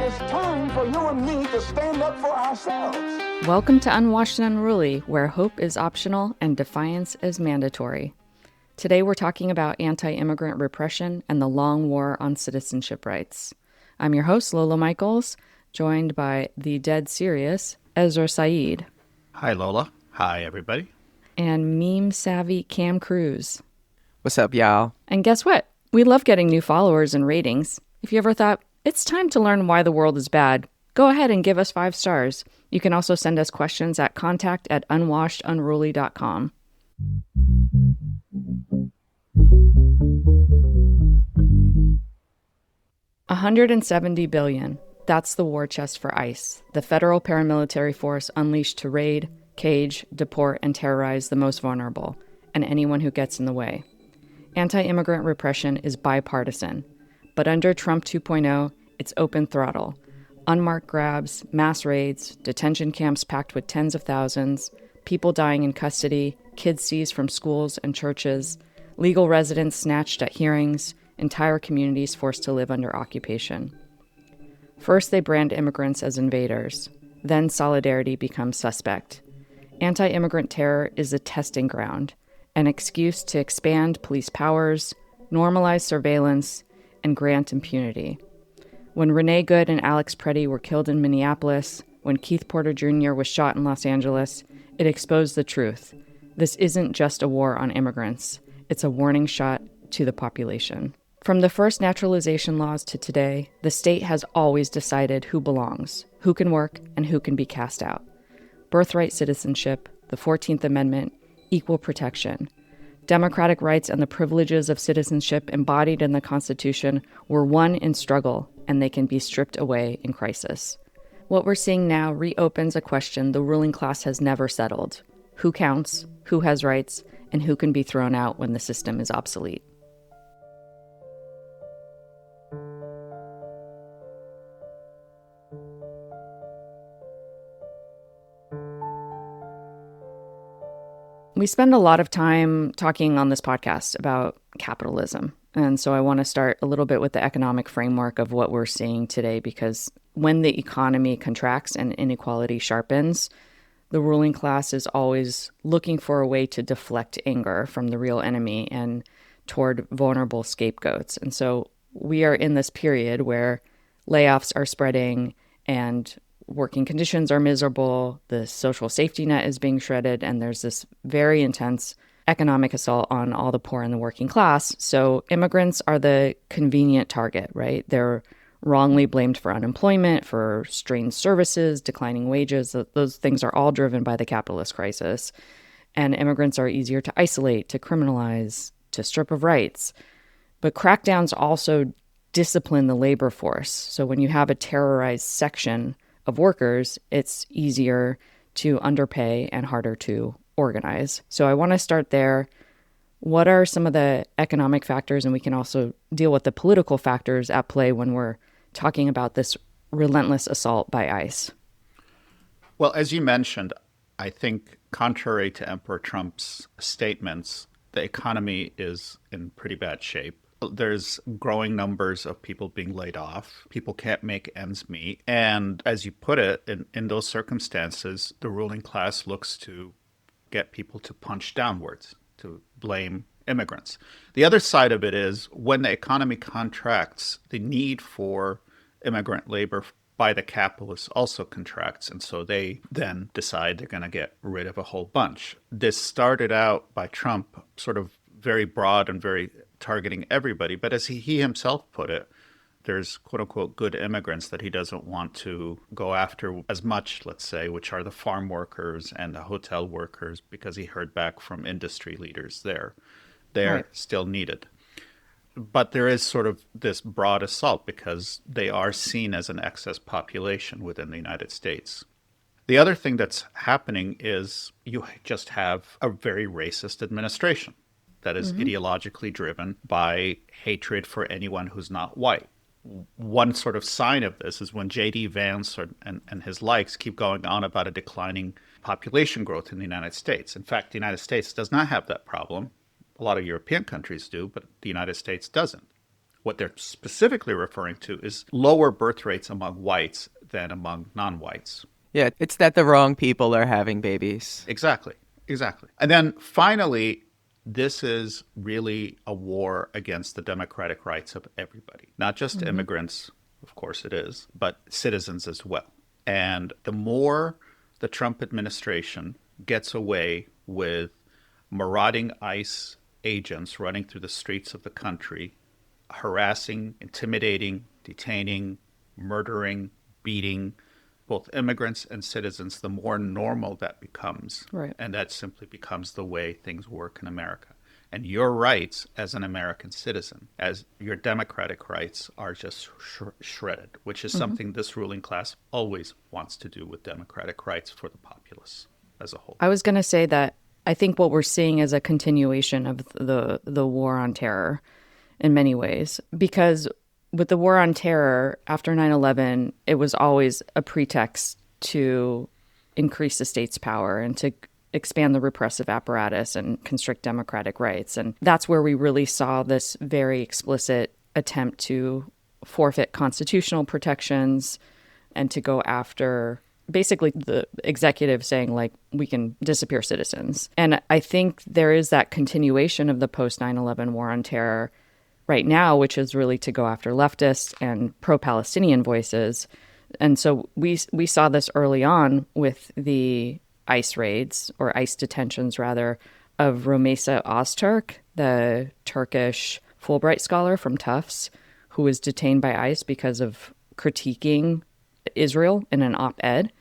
It's time for you and me to stand up for ourselves. Welcome to Unwashed and Unruly, where hope is optional and defiance is mandatory. Today we're talking about anti-immigrant repression and the long war on citizenship rights. I'm your host, Lola Michaels, joined by the dead serious Ezra Saeed. Hi, Lola. Hi, everybody. And meme-savvy Cam Cruz. What's up, y'all? And guess what? We love getting new followers and ratings. If you ever thought, it's time to learn why the world is bad, go ahead and give us 5 stars. You can also send us questions at contact@unwashedunruly.com. $170 billion. That's the war chest for ICE, the federal paramilitary force unleashed to raid, cage, deport, and terrorize the most vulnerable, and anyone who gets in the way. Anti-immigrant repression is bipartisan, but under Trump 2.0, it's open throttle. Unmarked grabs, mass raids, detention camps packed with tens of thousands, people dying in custody, kids seized from schools and churches, legal residents snatched at hearings, entire communities forced to live under occupation. First, they brand immigrants as invaders. Then solidarity becomes suspect. Anti-immigrant terror is a testing ground, an excuse to expand police powers, normalize surveillance, and grant impunity. When Rene Good and Pretti were killed in Minneapolis, when Keith Porter Jr. was shot in Los Angeles, it exposed the truth. This isn't just a war on immigrants. It's a warning shot to the population. From the first naturalization laws to today, the state has always decided who belongs, who can work, and who can be cast out. Birthright citizenship, the 14th Amendment, equal protection. Democratic rights and the privileges of citizenship embodied in the Constitution were won in struggle, and they can be stripped away in crisis. What we're seeing now reopens a question the ruling class has never settled. Who counts, who has rights, and who can be thrown out when the system is obsolete? We spend a lot of time talking on this podcast about capitalism. And so I want to start a little bit with the economic framework of what we're seeing today, because when the economy contracts and inequality sharpens, the ruling class is always looking for a way to deflect anger from the real enemy and toward vulnerable scapegoats. And so we are in this period where layoffs are spreading and working conditions are miserable, the social safety net is being shredded, and there's this very intense economic assault on all the poor and the working class. So immigrants are the convenient target, right? They're wrongly blamed for unemployment, for strained services, declining wages. Those things are all driven by the capitalist crisis. And immigrants are easier to isolate, to criminalize, to strip of rights. But crackdowns also discipline the labor force. So when you have a terrorized section of workers, it's easier to underpay and harder to organize. So I want to start there. What are some of the economic factors, and we can also deal with the political factors at play when we're talking about this relentless assault by ICE? Well, as you mentioned, I think contrary to Emperor Trump's statements, the economy is in pretty bad shape. There's growing numbers of people being laid off. People can't make ends meet. And as you put it, in those circumstances, the ruling class looks to get people to punch downwards, to blame immigrants. The other side of it is when the economy contracts, the need for immigrant labor by the capitalists also contracts. And so they then decide they're going to get rid of a whole bunch. This started out by Trump sort of very broad and very targeting everybody. But as he himself put it, there's quote unquote good immigrants that he doesn't want to go after as much, let's say, which are the farm workers and the hotel workers, because he heard back from industry leaders there. They're Right. still needed. But there is sort of this broad assault because they are seen as an excess population within the United States. The other thing that's happening is you just have a very racist administration that is ideologically driven by hatred for anyone who's not white. One sort of sign of this is when J.D. Vance and his likes keep going on about a declining population growth in the United States. In fact, the United States does not have that problem. A lot of European countries do, but the United States doesn't. what they're specifically referring to is lower birth rates among whites than among non-whites. Yeah, it's that the wrong people are having babies. Exactly. And then finally, this is really a war against the democratic rights of everybody, not just immigrants, of course it is, but citizens as well. And the more the Trump administration gets away with marauding ICE agents running through the streets of the country, harassing, intimidating, detaining, murdering, beating both immigrants and citizens, the more normal that becomes. Right. And that simply becomes the way things work in America. And your rights as an American citizen, as your democratic rights, are just shredded, which is something this ruling class always wants to do with democratic rights for the populace as a whole. I was going to say that I think what we're seeing is a continuation of the war on terror in many ways, because with the war on terror after 9/11, it was always a pretext to increase the state's power and to expand the repressive apparatus and constrict democratic rights. And that's where we really saw this very explicit attempt to forfeit constitutional protections and to go after basically the executive saying, like, we can disappear citizens. And I think there is that continuation of the post 9/11 war on terror right now, which is really to go after leftists and pro-Palestinian voices. And so we saw this early on with the ICE raids, or ICE detentions rather, of Romeysa Öztürk, the Turkish Fulbright scholar from Tufts, who was detained by ICE because of critiquing Israel in an op-ed.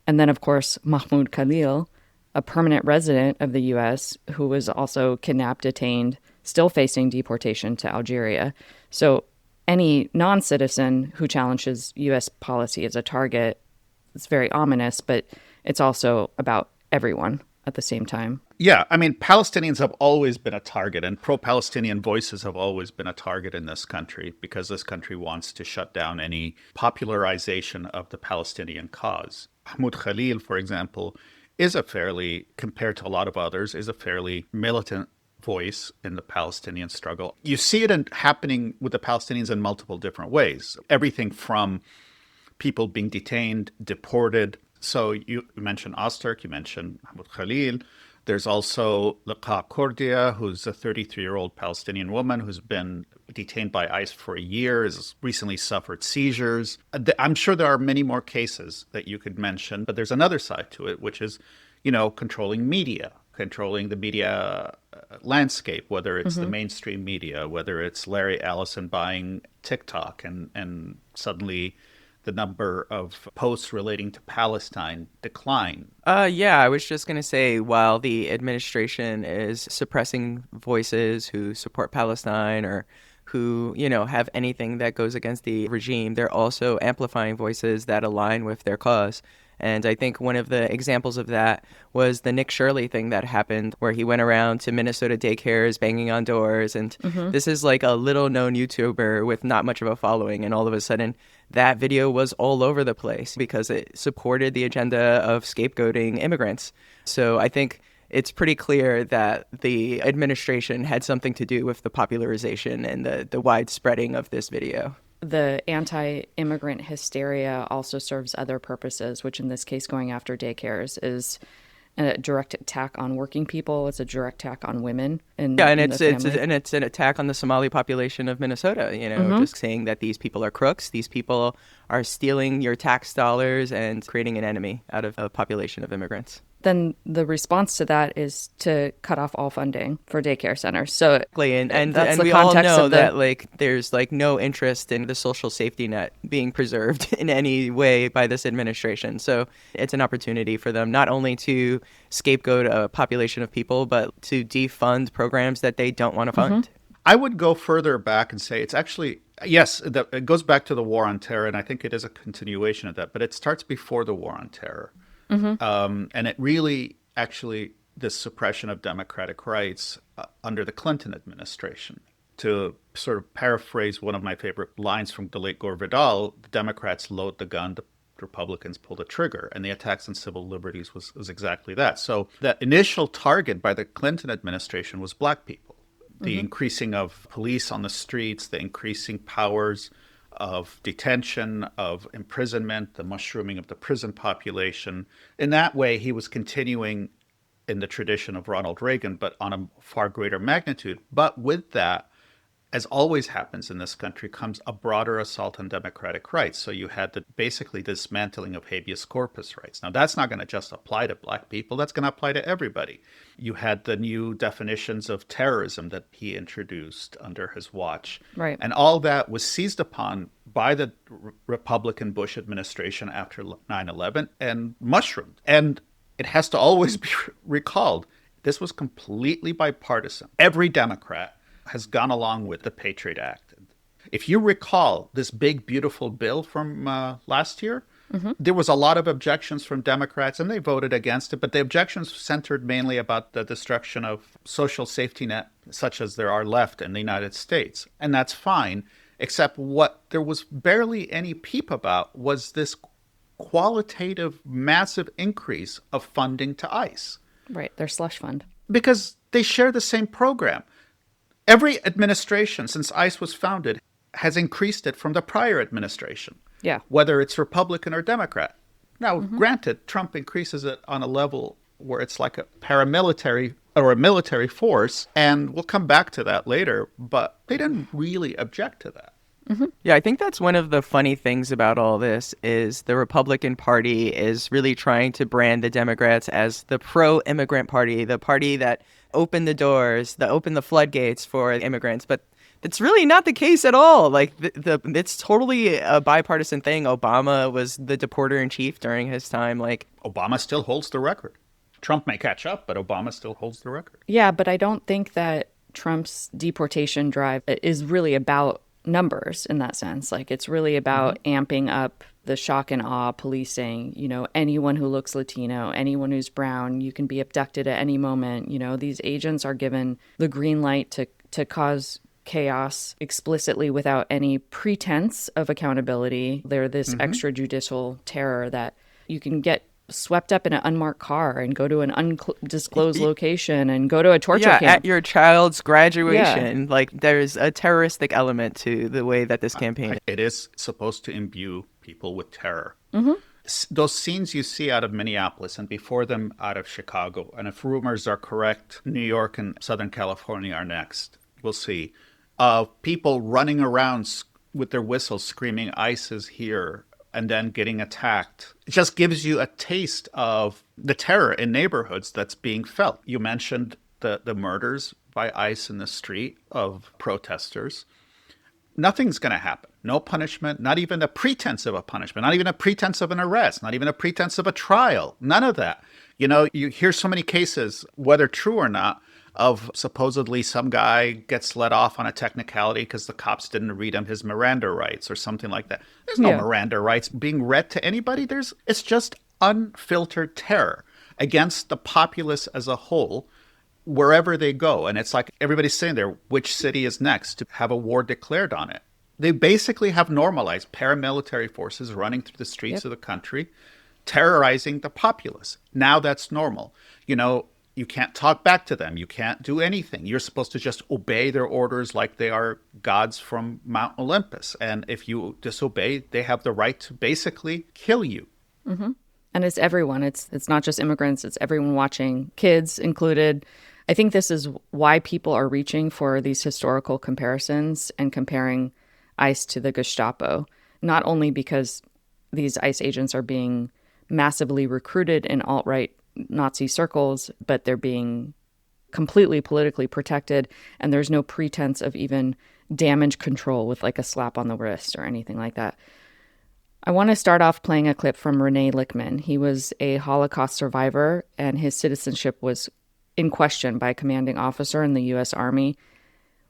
And then, of course, Mahmoud Khalil, a permanent resident of the U.S., who was also kidnapped, detained, still facing deportation to Algeria. So any non-citizen who challenges U.S. policy as a target, it's very ominous, but it's also about everyone at the same time. Yeah, I mean, Palestinians have always been a target, and pro-Palestinian voices have always been a target in this country because this country wants to shut down any popularization of the Palestinian cause. Mahmoud Khalil, for example, is a fairly, compared to a lot of others, is a fairly militant voice in the Palestinian struggle. You see it happening with the Palestinians in multiple different ways. Everything from people being detained, deported. So you mentioned Öztürk, you mentioned Mahmoud Khalil. There's also Liqa Kurdia, who's a 33-year-old Palestinian woman who's been detained by ICE for a year, has recently suffered seizures. I'm sure there are many more cases that you could mention, but there's another side to it, which is, controlling media, controlling the media landscape, whether it's the mainstream media, whether it's Larry Ellison buying TikTok and suddenly the number of posts relating to Palestine decline. Yeah, I was just going to say, while the administration is suppressing voices who support Palestine or who, have anything that goes against the regime, they're also amplifying voices that align with their cause. And I think one of the examples of that was the Nick Shirley thing that happened, where he went around to Minnesota daycares banging on doors. And this is like a little known YouTuber with not much of a following. And all of a sudden, that video was all over the place because it supported the agenda of scapegoating immigrants. So I think it's pretty clear that the administration had something to do with the popularization and the widespreading of this video. The anti-immigrant hysteria also serves other purposes, which in this case, going after daycares, is a direct attack on working people. It's a direct attack on women. And it's an attack on the Somali population of Minnesota. Just saying that these people are crooks. These people are stealing your tax dollars and creating an enemy out of a population of immigrants. Then the response to that is to cut off all funding for daycare centers. So and that's the we all context know of that there's no interest in the social safety net being preserved in any way by this administration. So it's an opportunity for them not only to scapegoat a population of people, but to defund programs that they don't want to fund. I would go further back and say it's actually, yes, it goes back to the war on terror, and I think it is a continuation of that, but it starts before the war on terror. And it really, actually, the suppression of democratic rights under the Clinton administration. To sort of paraphrase one of my favorite lines from the late Gore Vidal, the Democrats load the gun, the Republicans pull the trigger. And the attacks on civil liberties was exactly that. So that initial target by the Clinton administration was black people. The increasing of police on the streets, the increasing powers of detention, of imprisonment, the mushrooming of the prison population. In that way, he was continuing in the tradition of Ronald Reagan, but on a far greater magnitude. But with that, as always happens in this country, comes a broader assault on democratic rights. So you had the basically dismantling of habeas corpus rights. Now, that's not going to just apply to Black people. That's going to apply to everybody. You had the new definitions of terrorism that he introduced under his watch. Right. And all that was seized upon by the Republican Bush administration after 9/11 and mushroomed. And it has to always be recalled, this was completely bipartisan. Every Democrat has gone along with the Patriot Act. If you recall this big, beautiful bill from last year, there was a lot of objections from Democrats, and they voted against it. But the objections centered mainly about the destruction of social safety net, such as there are left in the United States. And that's fine, except what there was barely any peep about was this qualitative, massive increase of funding to ICE. Right, their slush fund. Because they share the same program. Every administration since ICE was founded has increased it from the prior administration. Yeah. Whether it's Republican or Democrat. Now, granted, Trump increases it on a level where it's like a paramilitary or a military force, and we'll come back to that later, but they didn't really object to that. Yeah, I think that's one of the funny things about all this is the Republican Party is really trying to brand the Democrats as the pro-immigrant party, the party that opened the doors, that opened the floodgates for immigrants. But it's really not the case at all. Like, it's totally a bipartisan thing. Obama was the deporter in chief during his time. Like, Obama still holds the record. Trump may catch up, but Obama still holds the record. Yeah, but I don't think that Trump's deportation drive is really about numbers in that sense. Like, it's really about amping up the shock and awe policing. You know, anyone who looks Latino, anyone who's brown, you can be abducted at any moment. You know, these agents are given the green light to cause chaos explicitly without any pretense of accountability. They're this extrajudicial terror that you can get swept up in an unmarked car and go to an undisclosed location and go to a torture camp. At your child's graduation. Yeah. Like, there's a terroristic element to the way that this campaign. It is supposed to imbue people with terror. Those scenes you see out of Minneapolis and before them out of Chicago, and if rumors are correct, New York and Southern California are next. We'll see. People running around with their whistles screaming, ICE is here, and then getting attacked. It just gives you a taste of the terror in neighborhoods that's being felt. You mentioned the murders by ICE in the street of protesters. Nothing's going to happen. No punishment, not even a pretense of a punishment, not even a pretense of an arrest, not even a pretense of a trial. None of that. You know, you hear so many cases, whether true or not, of supposedly some guy gets let off on a technicality because the cops didn't read him his Miranda rights or something like that. There's no Miranda rights being read to anybody. It's just unfiltered terror against the populace as a whole, wherever they go. And it's like everybody's saying there, which city is next to have a war declared on it? They basically have normalized paramilitary forces running through the streets of the country, terrorizing the populace. Now that's normal. You know, you can't talk back to them. You can't do anything. You're supposed to just obey their orders like they are gods from Mount Olympus. And if you disobey, they have the right to basically kill you. And it's everyone. It's not just immigrants. It's everyone watching, kids included. I think this is why people are reaching for these historical comparisons and comparing ICE to the Gestapo, not only because these ICE agents are being massively recruited in alt-right Nazi circles, but they're being completely politically protected, and there's no pretense of even damage control with like a slap on the wrist or anything like that. I want to start off playing a clip from Rene Lickman. He was a Holocaust survivor, and his citizenship was in question by a commanding officer in the U.S. Army.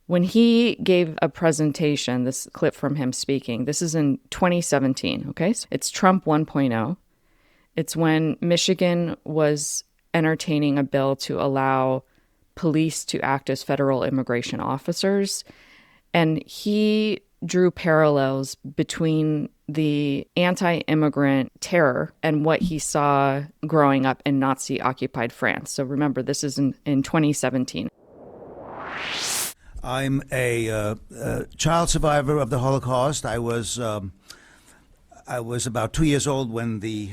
When he gave a presentation, this clip from him speaking, this is in 2017, okay? So it's Trump 1.0. It's when Michigan was entertaining a bill to allow police to act as federal immigration officers. And he drew parallels between the anti-immigrant terror and what he saw growing up in Nazi-occupied France. So remember, this is in 2017. I'm a child survivor of the Holocaust. I was about 2 years old when the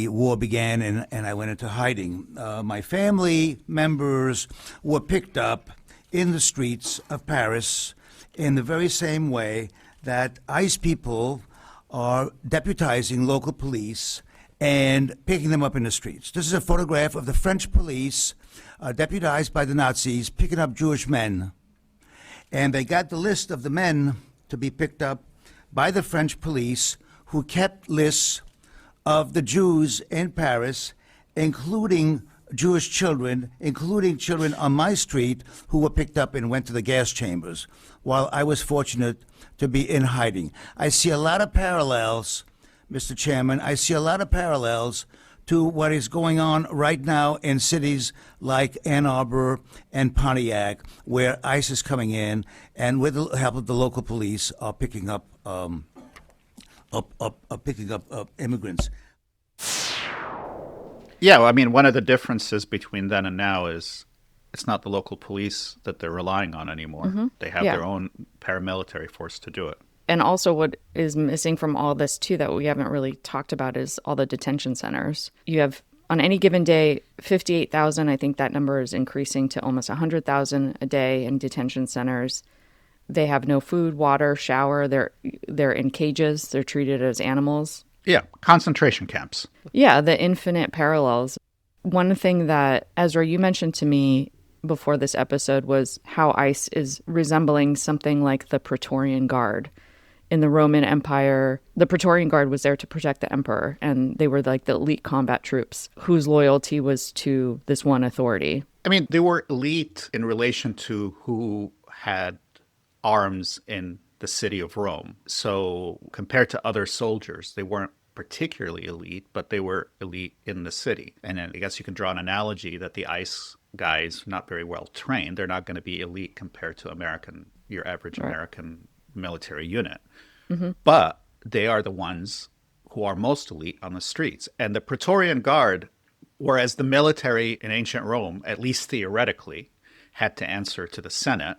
war began, and I went into hiding. My family members were picked up in the streets of Paris in the very same way that ICE people are deputizing local police and picking them up in the streets. This is a photograph of the French police deputized by the Nazis picking up Jewish men. And they got the list of the men to be picked up by the French police, who kept lists of the Jews in Paris, including Jewish children, including children on my street who were picked up and went to the gas chambers, while I was fortunate to be in hiding. I see a lot of parallels, Mr. Chairman. I see a lot of parallels to what is going on right now in cities like Ann Arbor and Pontiac, where ICE is coming in and with the help of the local police are picking up immigrants. Yeah, I mean, one of the differences between then and now is it's not the local police that they're relying on anymore. Mm-hmm. They have their own paramilitary force to do it. And also what is missing from all this, too, that we haven't really talked about is all the detention centers. You have, on any given day, 58,000. I think that number is increasing to almost 100,000 a day in detention centers. They have no food, water, shower. They're in cages. They're treated as animals. Yeah, concentration camps. Yeah, the infinite parallels. One thing that, Ezra, you mentioned to me before this episode was how ICE is resembling something like the Praetorian Guard. In the Roman Empire, the Praetorian Guard was there to protect the emperor, and they were like the elite combat troops whose loyalty was to this one authority. I mean, they were elite in relation to who had arms in the city of Rome. So compared to other soldiers, they weren't particularly elite, but they were elite in the city. And then I guess you can draw an analogy that the ICE guys, not very well trained, they're not going to be elite compared to your average American military unit. Mm-hmm. But they are the ones who are most elite on the streets. And the Praetorian Guard, whereas the military in ancient Rome, at least theoretically, had to answer to the Senate,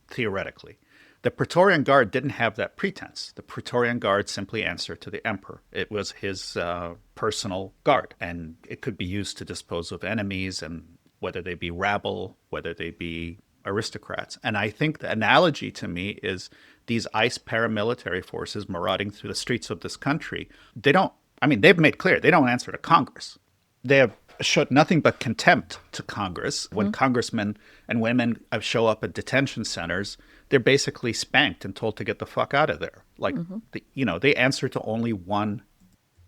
theoretically. The Praetorian Guard didn't have that pretense. The Praetorian Guard simply answered to the emperor. It was his personal guard, and it could be used to dispose of enemies, and whether they be rabble, whether they be aristocrats. And I think the analogy to me is these ICE paramilitary forces marauding through the streets of this country. They've made clear they don't answer to Congress. They have showed nothing but contempt to Congress. When congressmen and women show up at detention centers, they're basically spanked and told to get the fuck out of there. They answer to only one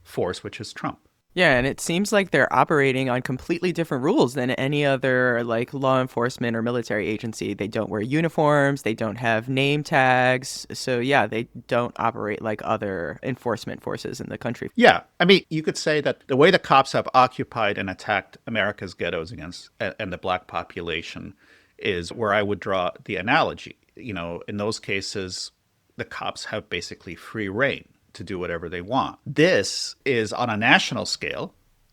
force, which is Trump. Yeah, and it seems like they're operating on completely different rules than any other law enforcement or military agency. They don't wear uniforms, they don't have name tags. So yeah, they don't operate like other enforcement forces in the country. Yeah, I mean, you could say that the way the cops have occupied and attacked America's ghettos and the black population is where I would draw the analogy. In those cases, the cops have basically free reign to do whatever they want. This is on a national scale.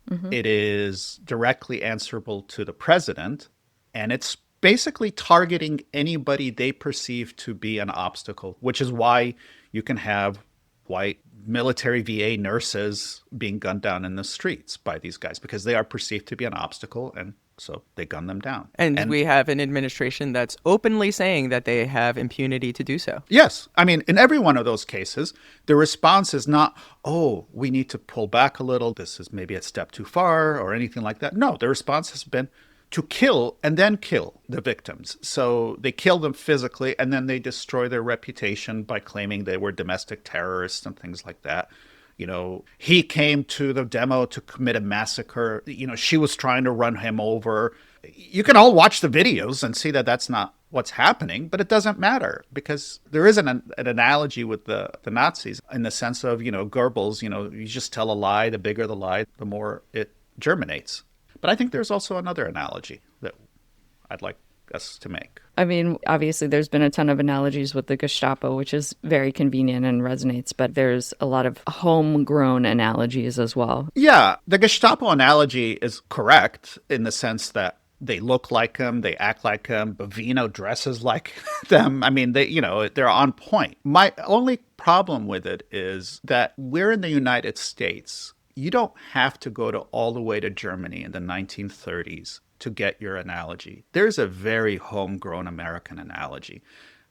Mm-hmm. It is directly answerable to the president, and it's basically targeting anybody they perceive to be an obstacle, which is why you can have white military VA nurses being gunned down in the streets by these guys, because they are perceived to be an obstacle, and so they gun them down. And we have an administration that's openly saying that they have impunity to do so. Yes. I mean, in every one of those cases, the response is not, oh, we need to pull back a little. This is maybe a step too far or anything like that. No, the response has been to kill and then kill the victims. So they kill them physically, and then they destroy their reputation by claiming they were domestic terrorists and things like that. He came to the demo to commit a massacre. She was trying to run him over. You can all watch the videos and see that that's not what's happening, but it doesn't matter, because there is an analogy with the Nazis in the sense of, Goebbels, you just tell a lie. The bigger the lie, the more it germinates. But I think there's also another analogy that I'd like us to make. I mean, obviously, there's been a ton of analogies with the Gestapo, which is very convenient and resonates, but there's a lot of homegrown analogies as well. Yeah, the Gestapo analogy is correct in the sense that They look like them, they act like them. Bovino dresses like them. I mean, they're on point. My only problem with it is that we're in the United States. You don't have to go to all the way to Germany in the 1930s to get your analogy. There's a very homegrown American analogy.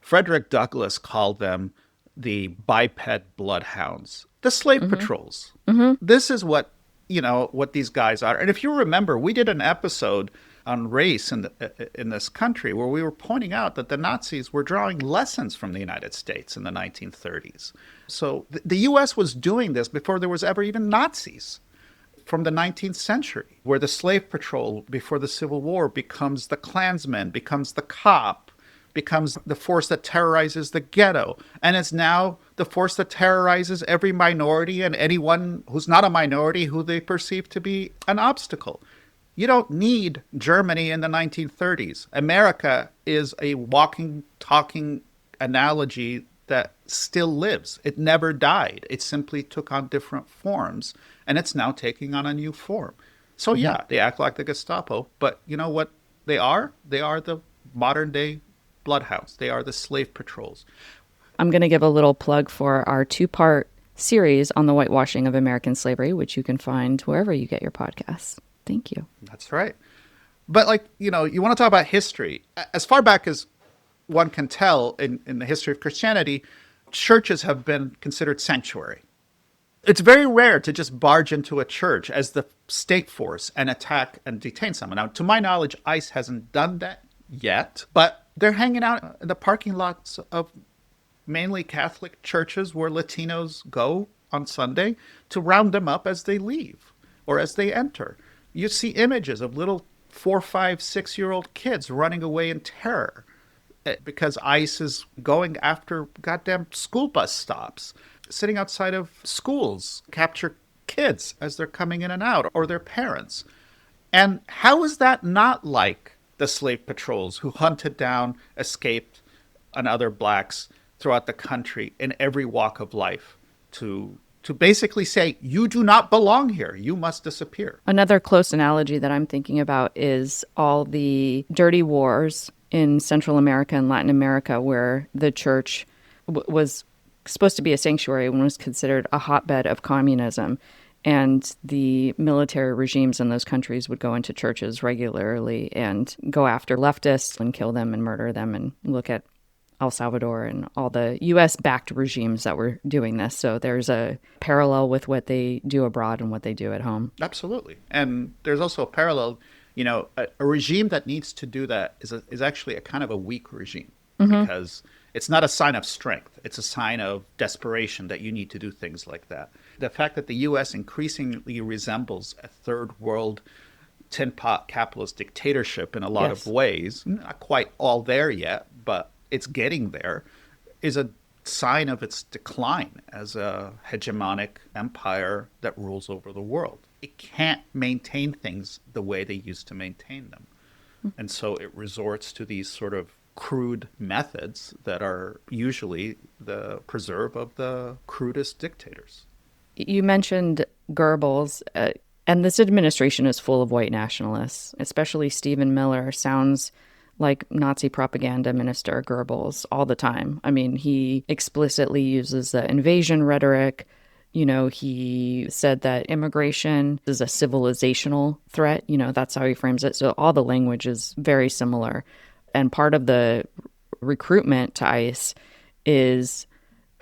Frederick Douglass called them the biped bloodhounds, the slave patrols. This is what these guys are. And if you remember, we did an episode on race in this country where we were pointing out that the Nazis were drawing lessons from the United States in the 1930s. So the U.S. was doing this before there was ever even Nazis. From the 19th century, where the slave patrol before the Civil War becomes the Klansman, becomes the cop, becomes the force that terrorizes the ghetto. And it's now the force that terrorizes every minority and anyone who's not a minority who they perceive to be an obstacle. You don't need Germany in the 1930s. America is a walking, talking analogy that still lives. It never died. It simply took on different forms, and it's now taking on a new form. So yeah, they act like the Gestapo, but you know what they are? They are the modern-day bloodhounds. They are the slave patrols. I'm going to give a little plug for our 2-part series on the whitewashing of American slavery, which you can find wherever you get your podcasts. Thank you. That's right. But you want to talk about history. As far back as one can tell in the history of Christianity, churches have been considered sanctuary. It's very rare to just barge into a church as the state force and attack and detain someone. Now, to my knowledge, ICE hasn't done that yet, but they're hanging out in the parking lots of mainly Catholic churches where Latinos go on Sunday to round them up as they leave or as they enter. You see images of little 4, 5, 6-year-old kids running away in terror because ICE is going after goddamn school bus stops, sitting outside of schools, capture kids as they're coming in and out, or their parents. And how is that not like the slave patrols who hunted down, escaped, and other blacks throughout the country in every walk of life to basically say, you do not belong here. You must disappear. Another close analogy that I'm thinking about is all the dirty wars in Central America and Latin America where the church was supposed to be a sanctuary and was considered a hotbed of communism. And the military regimes in those countries would go into churches regularly and go after leftists and kill them and murder them. And look at El Salvador and all the U.S.-backed regimes that were doing this. So there's a parallel with what they do abroad and what they do at home. Absolutely. And there's also a parallel, a regime that needs to do that is actually a kind of a weak regime because it's not a sign of strength. It's a sign of desperation that you need to do things like that. The fact that the U.S. increasingly resembles a third world tin pot capitalist dictatorship in a lot of ways, not quite all there yet, but it's getting there, is a sign of its decline as a hegemonic empire that rules over the world. It can't maintain things the way they used to maintain them. And so it resorts to these sort of crude methods that are usually the preserve of the crudest dictators. You mentioned Goebbels, and this administration is full of white nationalists, especially Stephen Miller sounds like Nazi propaganda minister Goebbels all the time. I mean, he explicitly uses the invasion rhetoric. He said that immigration is a civilizational threat. That's how he frames it. So all the language is very similar. And part of the recruitment to ICE is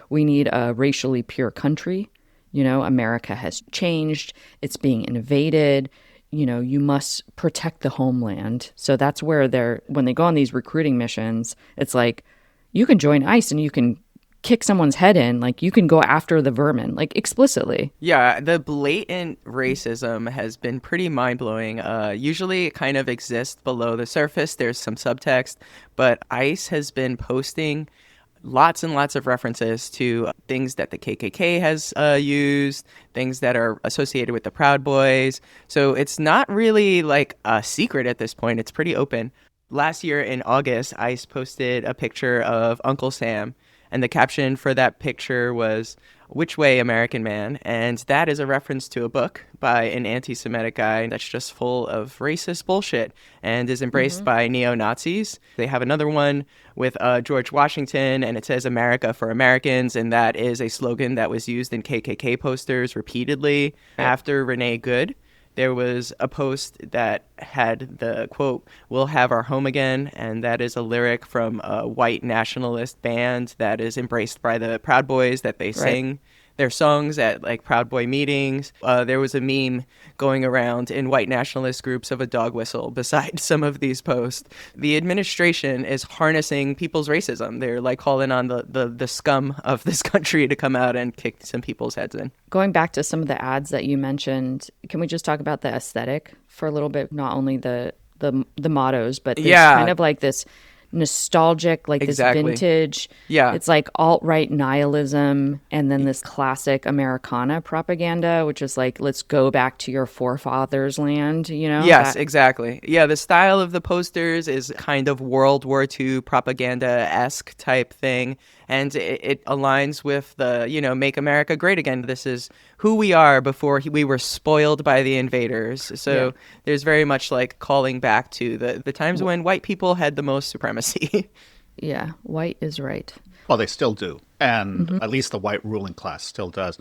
we need a racially pure country. America has changed. It's being invaded. You must protect the homeland. So that's where when they go on these recruiting missions, it's like, you can join ICE and you can kick someone's head in. Like, you can go after the vermin, like, explicitly. Yeah, the blatant racism has been pretty mind-blowing. Usually it kind of exists below the surface. There's some subtext, but ICE has been posting lots and lots of references to things that the KKK has used, things that are associated with the Proud Boys. So it's not really like a secret at this point. It's pretty open. Last year in August, ICE posted a picture of Uncle Sam And the caption for that picture was, "Which way, American man?" And that is a reference to a book by an anti-Semitic guy that's just full of racist bullshit and is embraced by neo-Nazis. They have another one with George Washington, and it says "America for Americans," and that is a slogan that was used in KKK posters repeatedly. After Rene Good, there was a post that had the quote, "We'll have our home again," and that is a lyric from a white nationalist band that is embraced by the Proud Boys, that they sing their songs at like Proud Boy meetings. There was a meme going around in white nationalist groups of a dog whistle beside some of these posts. The administration is harnessing people's racism. They're like calling on the scum of this country to come out and kick some people's heads in. Going back to some of the ads that you mentioned, can we just talk about the aesthetic for a little bit? Not only the mottos, but there's kind of like this nostalgic, like this vintage. Yeah. It's like alt-right nihilism, and then this classic Americana propaganda, which is like, let's go back to your forefathers' land, you know? Yes, exactly. Yeah, the style of the posters is kind of World War II propaganda-esque type thing. And it aligns with the, Make America Great Again. This is who we are before we were spoiled by the invaders. So there's very much like calling back to the times when white people had the most supremacy. Yeah, white is right. Well, they still do. And at least the white ruling class still does.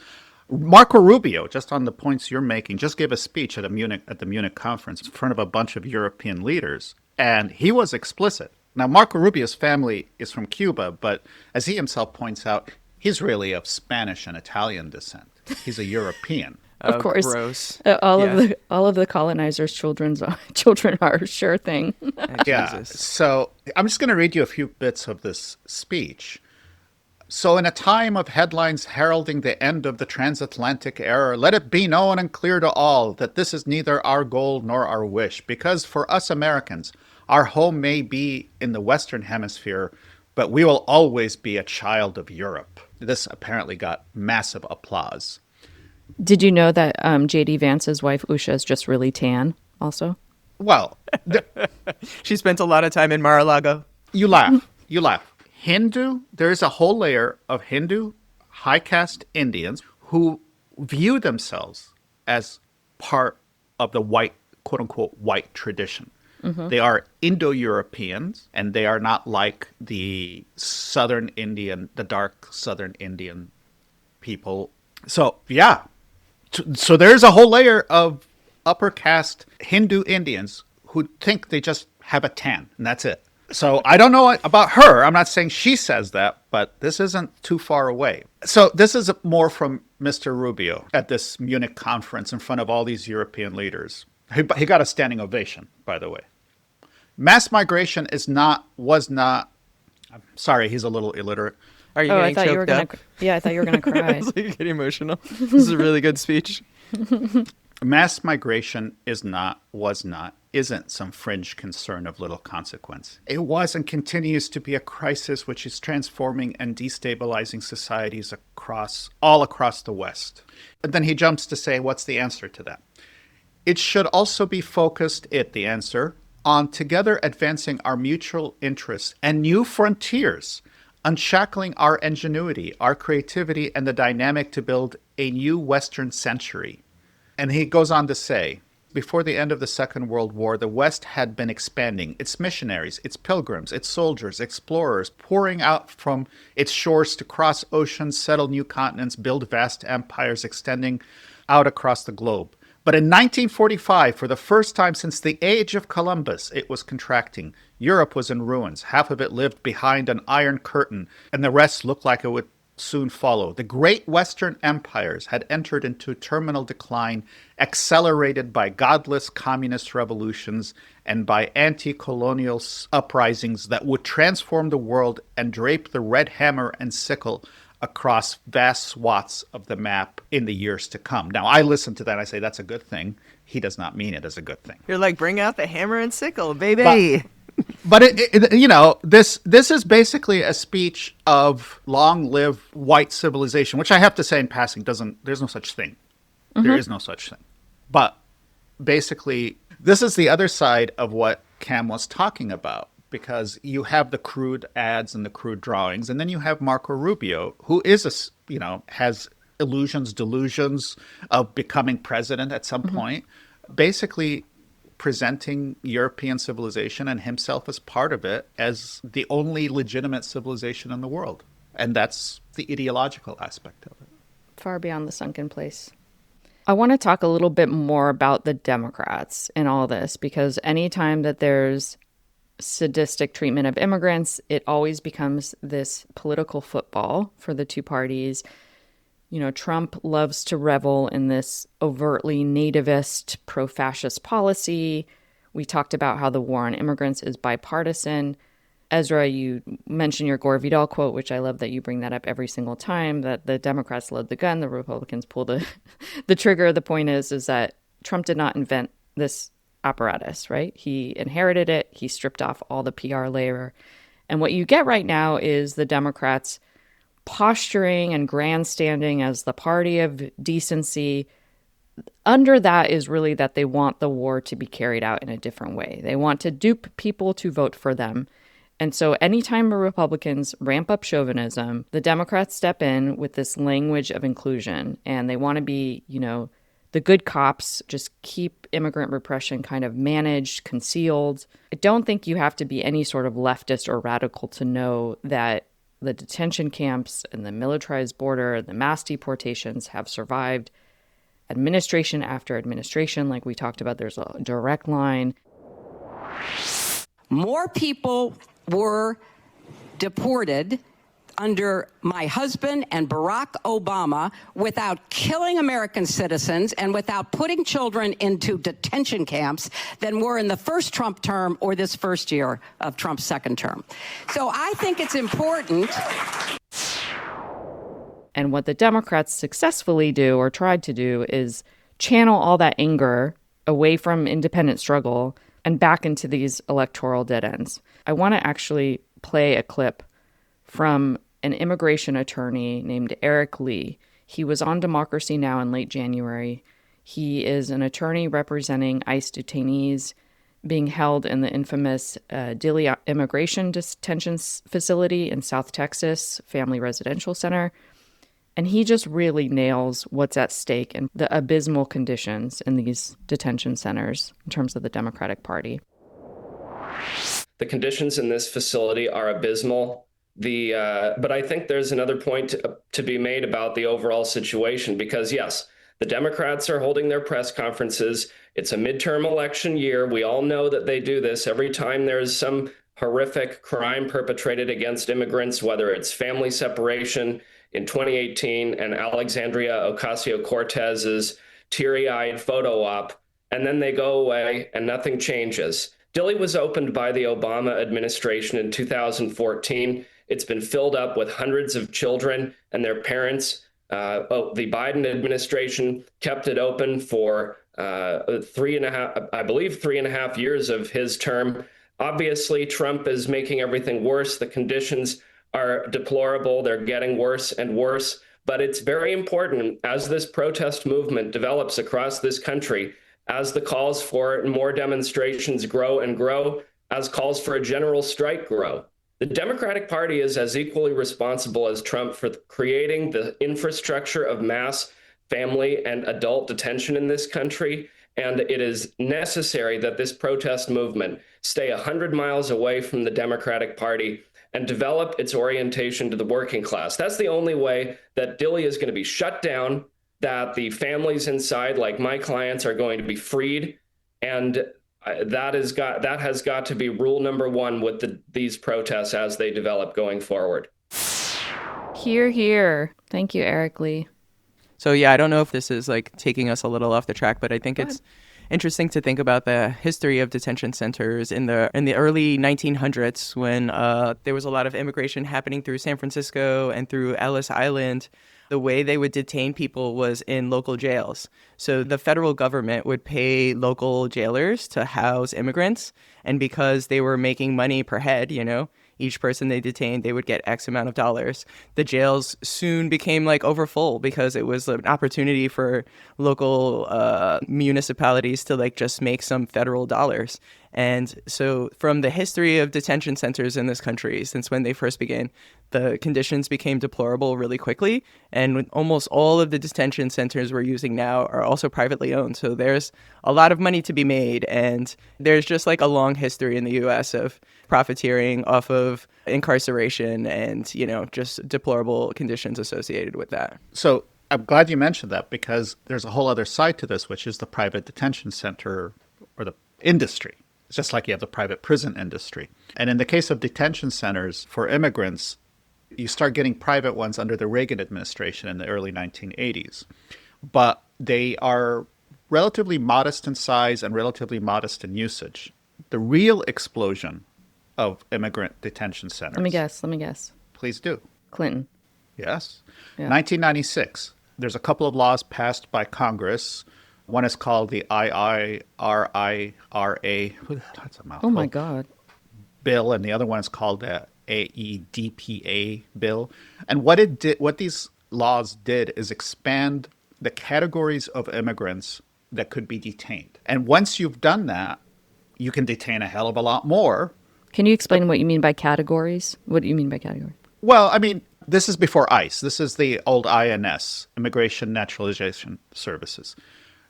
Marco Rubio, just on the points you're making, just gave a speech at the Munich conference in front of a bunch of European leaders. And he was explicit. Now, Marco Rubio's family is from Cuba, but as he himself points out, he's really of Spanish and Italian descent. He's a European. Of course, gross. All of the colonizers' children are a sure thing. Yeah. So I'm just going to read you a few bits of this speech. So in a time of headlines heralding the end of the transatlantic era, let it be known and clear to all that this is neither our goal nor our wish, because for us Americans, our home may be in the Western Hemisphere, but we will always be a child of Europe. This apparently got massive applause. Did you know that J.D. Vance's wife, Usha, is just really tan also? Well, she spent a lot of time in Mar-a-Lago. You laugh. Hindu, there is a whole layer of Hindu high caste Indians who view themselves as part of the white, quote unquote, white tradition. They are Indo-Europeans, and they are not like the dark Southern Indian people. So, yeah. So there's a whole layer of upper caste Hindu Indians who think they just have a tan, and that's it. So I don't know about her. I'm not saying she says that, but this isn't too far away. So this is more from Mr. Rubio at this Munich conference in front of all these European leaders. He got a standing ovation, by the way. Mass migration was not. I'm sorry, he's a little illiterate. Are you getting choked up? Yeah, I thought you were going to cry. I was like, getting emotional. This is a really good speech. Mass migration isn't some fringe concern of little consequence. It was and continues to be a crisis which is transforming and destabilizing societies all across the West. And then he jumps to say, what's the answer to that? It should also be focused, the answer, on together advancing our mutual interests and new frontiers, unshackling our ingenuity, our creativity, and the dynamic to build a new Western century. And he goes on to say, before the end of the Second World War, the West had been expanding. Its missionaries, its pilgrims, its soldiers, explorers, pouring out from its shores to cross oceans, settle new continents, build vast empires extending out across the globe. But in 1945, for the first time since the age of Columbus, it was contracting. Europe was in ruins. Half of it lived behind an iron curtain, and the rest looked like it would soon follow. The great Western empires had entered into terminal decline, accelerated by godless communist revolutions and by anti-colonial uprisings that would transform the world and drape the red hammer and sickle across vast swaths of the map in the years to come. Now, I listen to that and I say, that's a good thing. He does not mean it as a good thing. You're like, bring out the hammer and sickle, baby. But this is basically a speech of long live white civilization, which I have to say in passing, there's no such thing. There is no such thing. But basically, this is the other side of what Cam was talking about. because you have the crude ads and the crude drawings, and then you have Marco Rubio, who is has illusions, delusions of becoming president at some point, basically presenting European civilization and himself as part of it as the only legitimate civilization in the world. And that's the ideological aspect of it. Far beyond the sunken place. I want to talk a little bit more about the Democrats in all this, because anytime that there's sadistic treatment of immigrants, it always becomes this political football for the two parties. You know, Trump loves to revel in this overtly nativist, pro-fascist policy. We talked about how the war on immigrants is bipartisan. Ezra, you mentioned your Gore Vidal quote, which I love that you bring that up every single time, that the Democrats load the gun, the Republicans pull the trigger. The point is that Trump did not invent this apparatus, right? He inherited it. He stripped off all the PR layer. And what you get right now is the Democrats posturing and grandstanding as the party of decency. Under that is really that they want the war to be carried out in a different way. They want to dupe people to vote for them. And so anytime the Republicans ramp up chauvinism, the Democrats step in with this language of inclusion, and they want to be, the good cops, just keep immigrant repression kind of managed, concealed. I don't think you have to be any sort of leftist or radical to know that the detention camps and the militarized border, the mass deportations have survived administration after administration. Like we talked about, there's a direct line. More people were deported under my husband and Barack Obama without killing American citizens and without putting children into detention camps than were in the first Trump term or this first year of Trump's second term. So I think it's important. And what the Democrats successfully do or tried to do is channel all that anger away from independent struggle and back into these electoral dead ends. I want to actually play a clip from an immigration attorney named Eric Lee. He was on Democracy Now! In late January. He is an attorney representing ICE detainees being held in the infamous Dilley Immigration Detention Facility in South Texas, Family Residential Center. And he just really nails what's at stake and the abysmal conditions in these detention centers in terms of the Democratic Party. The conditions in this facility are abysmal. But I think there's another point to be made about the overall situation, because yes, the Democrats are holding their press conferences. It's a midterm election year. We all know that they do this every time there's some horrific crime perpetrated against immigrants, whether it's family separation in 2018 and Alexandria Ocasio-Cortez's teary-eyed photo op, and then they go away and nothing changes. Dilley was opened by the Obama administration in 2014. It's been filled up with hundreds of children and their parents. The Biden administration kept it open for 3.5 years of his term. Obviously, Trump is making everything worse. The conditions are deplorable. They're getting worse and worse. But it's very important as this protest movement develops across this country, as the calls for more demonstrations grow and grow, as calls for a general strike grow. The Democratic Party is as equally responsible as Trump for creating the infrastructure of mass family and adult detention in this country. And it is necessary that this protest movement stay 100 miles away from the Democratic Party and develop its orientation to the working class. That's the only way that Dilley is going to be shut down, that the families inside, like my clients, are going to be freed. And that has got to be rule number one with these protests as they develop going forward. Hear, hear. Thank you, Eric Lee. So yeah, I don't know if this is like taking us a little off the track, but I think it's interesting to think about the history of detention centers in the early 1900s when there was a lot of immigration happening through San Francisco and through Ellis Island. The way they would detain people was in local jails. So the federal government would pay local jailers to house immigrants. And because they were making money per head, each person they detained, they would get X amount of dollars. The jails soon became overfull because it was an opportunity for local municipalities to just make some federal dollars. And so from the history of detention centers in this country, since when they first began, the conditions became deplorable really quickly. And almost all of the detention centers we're using now are also privately owned. So there's a lot of money to be made. And there's just like a long history in the U.S. of profiteering off of incarceration and, you know, just deplorable conditions associated with that. So I'm glad you mentioned that, because there's a whole other side to this, which is the private detention center or the industry. It's just like you have the private prison industry. And in the case of detention centers for immigrants, you start getting private ones under the Reagan administration in the early 1980s. But they are relatively modest in size and relatively modest in usage. The real explosion of immigrant detention centers. Let me guess. Please do. Clinton. Yes. Yeah. 1996. There's a couple of laws passed by Congress. One is called the IIRIRA. That's a mouthful. Oh my God. Bill, and the other one is called the AEDPA bill. And what these laws did is expand the categories of immigrants that could be detained. And once you've done that, you can detain a hell of a lot more. Can you explain what you mean by categories? What do you mean by category? Well, I mean, this is before ICE. This is the old INS, Immigration Naturalization Services.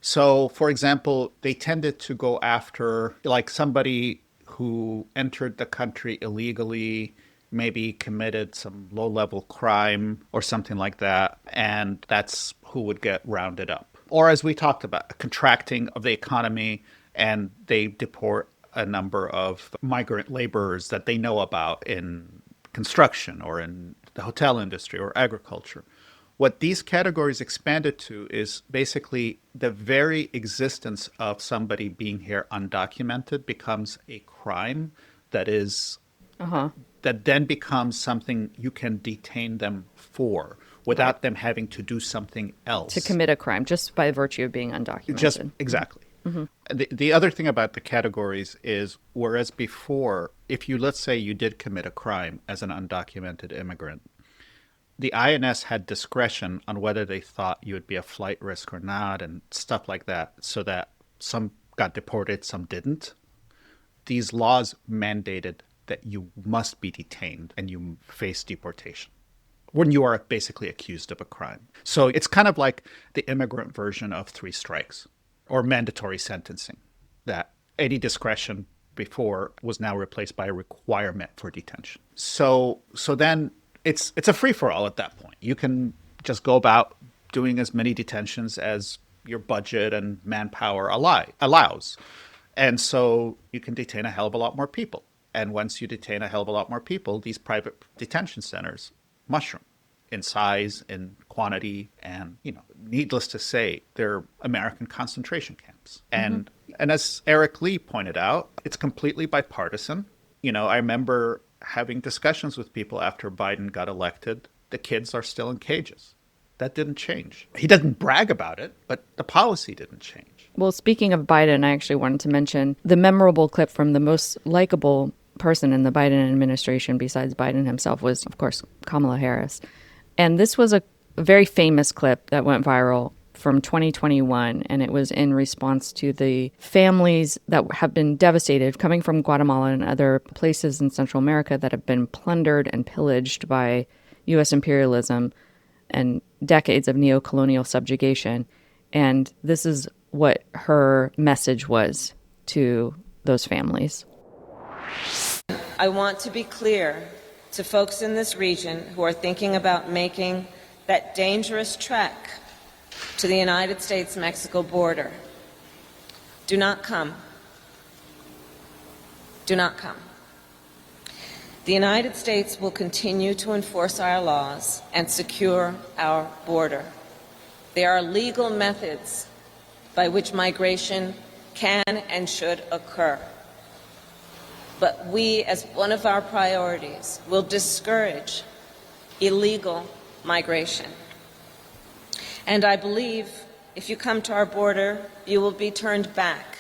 So, for example, they tended to go after like somebody who entered the country illegally, maybe committed some low-level crime or something like that, and that's who would get rounded up. Or as we talked about, a contracting of the economy, and they deport a number of migrant laborers that they know about in construction or in the hotel industry or agriculture. What these categories expanded to is basically the very existence of somebody being here undocumented becomes a crime that is that then becomes something you can detain them for without them having to do something else. To commit a crime just by virtue of being undocumented. Just exactly. Mm-hmm. The other thing about the categories is, whereas before, if you, let's say you did commit a crime as an undocumented immigrant, the INS had discretion on whether they thought you would be a flight risk or not and stuff like that, so that some got deported, some didn't. These laws mandated that you must be detained and you face deportation when you are basically accused of a crime. So it's kind of like the immigrant version of 3 strikes or mandatory sentencing, that any discretion before was now replaced by a requirement for detention. So then it's a free-for-all at that point. You can just go about doing as many detentions as your budget and manpower allows. And so you can detain a hell of a lot more people. And once you detain a hell of a lot more people, these private detention centers mushroom in size, in quantity, and, you know, needless to say, they're American concentration camps. And as Eric Lee pointed out, it's completely bipartisan. You know, I remember having discussions with people after Biden got elected. The kids are still in cages. That didn't change. He doesn't brag about it, but the policy didn't change. Well, speaking of Biden, I actually wanted to mention the memorable clip from the most likable person in the Biden administration besides Biden himself was, of course, Kamala Harris. And this was a very famous clip that went viral from 2021, and it was in response to the families that have been devastated coming from Guatemala and other places in Central America that have been plundered and pillaged by U.S. imperialism and decades of neocolonial subjugation. And this is what her message was to those families. I want to be clear to folks in this region who are thinking about making that dangerous trek to the United States-Mexico border. Do not come. Do not come. The United States will continue to enforce our laws and secure our border. There are legal methods by which migration can and should occur. But we, as one of our priorities, will discourage illegal migration. And I believe if you come to our border, you will be turned back.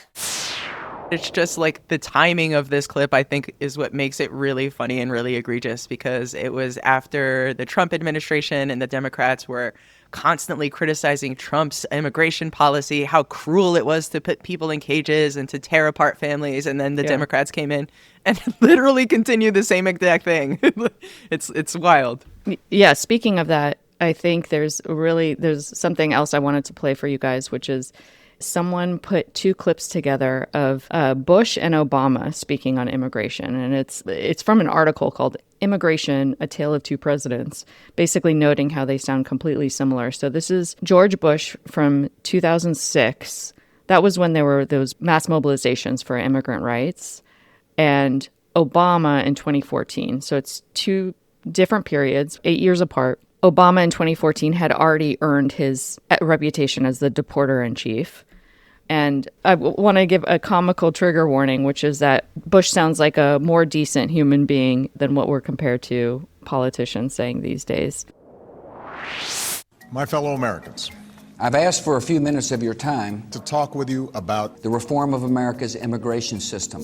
It's just like the timing of this clip, I think, is what makes it really funny and really egregious, because it was after the Trump administration and the Democrats were constantly criticizing Trump's immigration policy, how cruel it was to put people in cages and to tear apart families. And then the Democrats came in and literally continued the same exact thing. It's wild. Yeah, speaking of that, I think there's something else I wanted to play for you guys, which is someone put two clips together of Bush and Obama speaking on immigration. And it's from an article called Immigration, A Tale of Two Presidents, basically noting how they sound completely similar. So this is George Bush from 2006. That was when there were those mass mobilizations for immigrant rights. And Obama in 2014. So it's two different periods, 8 years apart. Obama in 2014 had already earned his reputation as the deporter-in-chief. And I want to give a comical trigger warning, which is that Bush sounds like a more decent human being than what we're compared to politicians saying these days. My fellow Americans, I've asked for a few minutes of your time to talk with you about the reform of America's immigration system.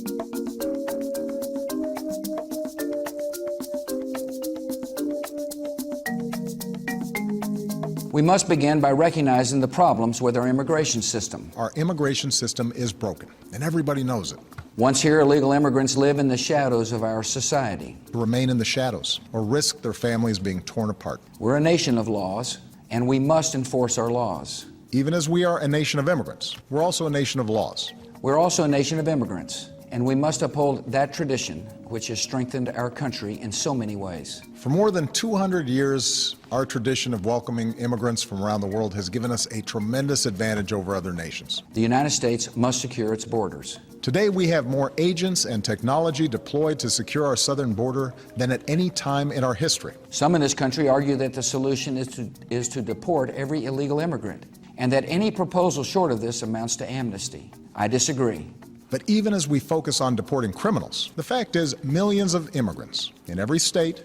We must begin by recognizing the problems with our immigration system. our immigration system is broken, and everybody knows it. Once here, illegal immigrants live in the shadows of our society. To remain in the shadows or risk their families being torn apart. We're a nation of laws, and we must enforce our laws. Even as we are a nation of immigrants, we're also a nation of laws. We're also a nation of immigrants, and we must uphold that tradition which has strengthened our country in so many ways. For more than 200 years, our tradition of welcoming immigrants from around the world has given us a tremendous advantage over other nations. The United States must secure its borders. Today, we have more agents and technology deployed to secure our southern border than at any time in our history. Some in this country argue that the solution is to deport every illegal immigrant, and that any proposal short of this amounts to amnesty. I disagree. But even as we focus on deporting criminals, the fact is millions of immigrants in every state,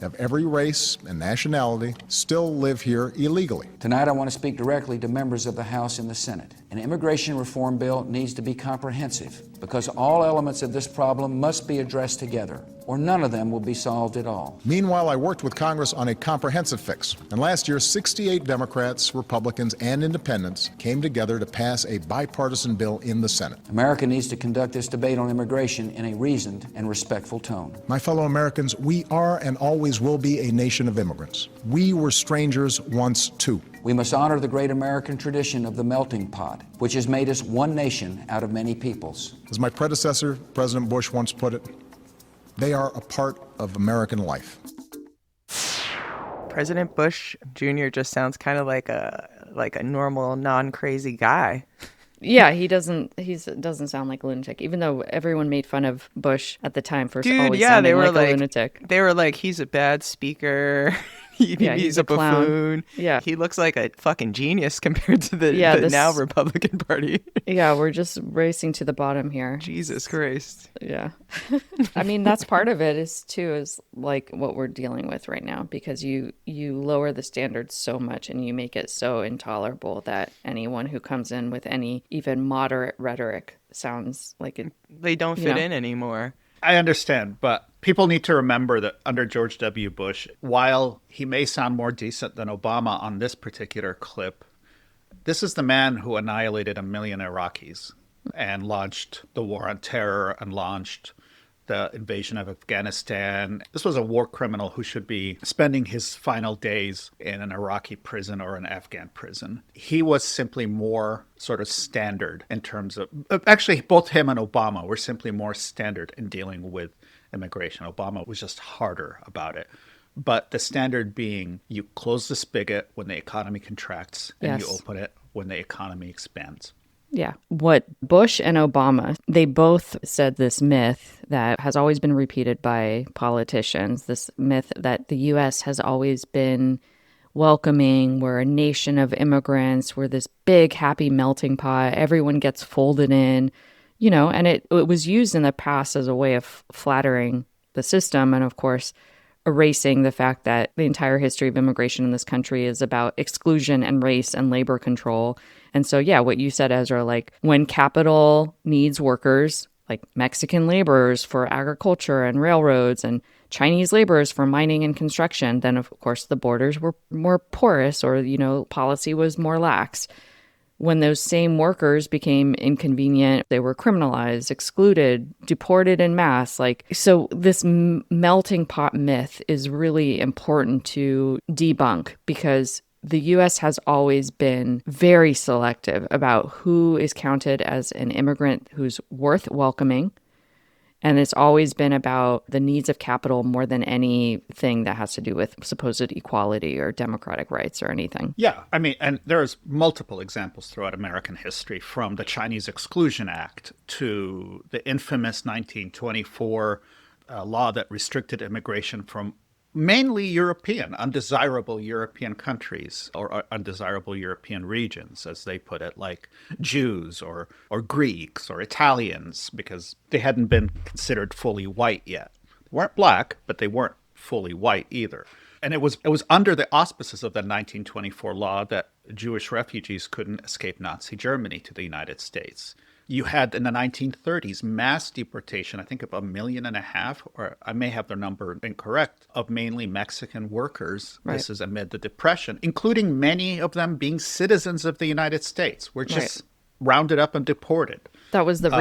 of every race and nationality, still live here illegally. Tonight I want to speak directly to members of the House and the Senate. An immigration reform bill needs to be comprehensive, because all elements of this problem must be addressed together, or none of them will be solved at all. Meanwhile, I worked with Congress on a comprehensive fix, and last year 68 Democrats, Republicans, and independents came together to pass a bipartisan bill in the Senate. America needs to conduct this debate on immigration in a reasoned and respectful tone. My fellow Americans, we are and always will be a nation of immigrants. We were strangers once too. We must honor the great American tradition of the melting pot, which has made us one nation out of many peoples. As my predecessor, President Bush, once put it, they are a part of American life. President Bush Jr. just sounds kind of like a normal, non-crazy guy. Yeah, he doesn't sound like a lunatic, even though everyone made fun of Bush at the time for always sounding like a lunatic. They were like, he's a bad speaker. He's a buffoon. Yeah. He looks like a fucking genius compared to the now Republican Party. Yeah, we're just racing to the bottom here. Jesus Christ. Yeah. I mean, that's part of it is like what we're dealing with right now, because you lower the standards so much and you make it so intolerable that anyone who comes in with any even moderate rhetoric sounds like it. They don't fit in anymore. I understand, but people need to remember that under George W. Bush, while he may sound more decent than Obama on this particular clip, this is the man who annihilated 1 million Iraqis and launched the war on terror and launched the invasion of Afghanistan. This was a war criminal who should be spending his final days in an Iraqi prison or an Afghan prison. He was simply more sort of standard in terms of, actually, both him and Obama were simply more standard in dealing with immigration. Obama was just harder about it. But the standard being, you close the spigot when the economy contracts and you open it when the economy expands. Yeah. What Bush and Obama, they both said this myth that has always been repeated by politicians, this myth that the U.S. has always been welcoming. We're a nation of immigrants. We're this big, happy melting pot. Everyone gets folded in, and it was used in the past as a way of flattering the system. And of course, erasing the fact that the entire history of immigration in this country is about exclusion and race and labor control. And so, yeah, what you said, Ezra, like when capital needs workers, like Mexican laborers for agriculture and railroads and Chinese laborers for mining and construction, then of course the borders were more porous or, policy was more lax. When those same workers became inconvenient, they were criminalized, excluded, deported en masse. So this melting pot myth is really important to debunk because the U.S. has always been very selective about who is counted as an immigrant who's worth welcoming. And it's always been about the needs of capital more than anything that has to do with supposed equality or democratic rights or anything. Yeah, I mean, and there's multiple examples throughout American history, from the Chinese Exclusion Act to the infamous 1924 law that restricted immigration from mainly European, undesirable European countries or undesirable European regions, as they put it, like Jews or Greeks or Italians, because they hadn't been considered fully white yet. They weren't black, but they weren't fully white either. And it was under the auspices of the 1924 law that Jewish refugees couldn't escape Nazi Germany to the United States. You had in the 1930s mass deportation, I think of 1.5 million, or I may have the number incorrect, of mainly Mexican workers. Right. This is amid the Depression, including many of them being citizens of the United States, were just rounded up and deported. That was the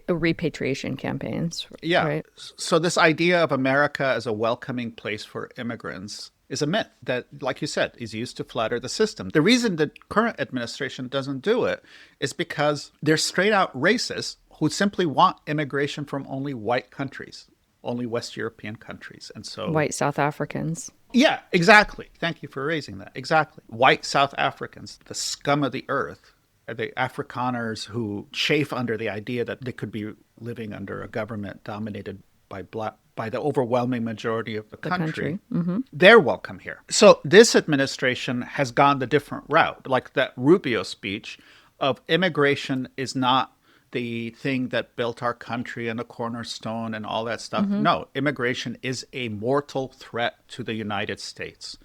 repatriation campaigns. Yeah. Right? So this idea of America as a welcoming place for immigrants is a myth that, like you said, is used to flatter the system. The reason the current administration doesn't do it is because they're straight out racists who simply want immigration from only white countries, only West European countries. And so white South Africans. Yeah, exactly. Thank you for raising that. Exactly. White South Africans, the scum of the earth, are the Afrikaners who chafe under the idea that they could be living under a government dominated by the overwhelming majority of the country. Mm-hmm. They're welcome here. So this administration has gone the different route, like that Rubio speech of immigration is not the thing that built our country and the cornerstone and all that stuff. Mm-hmm. No, immigration is a mortal threat to the United States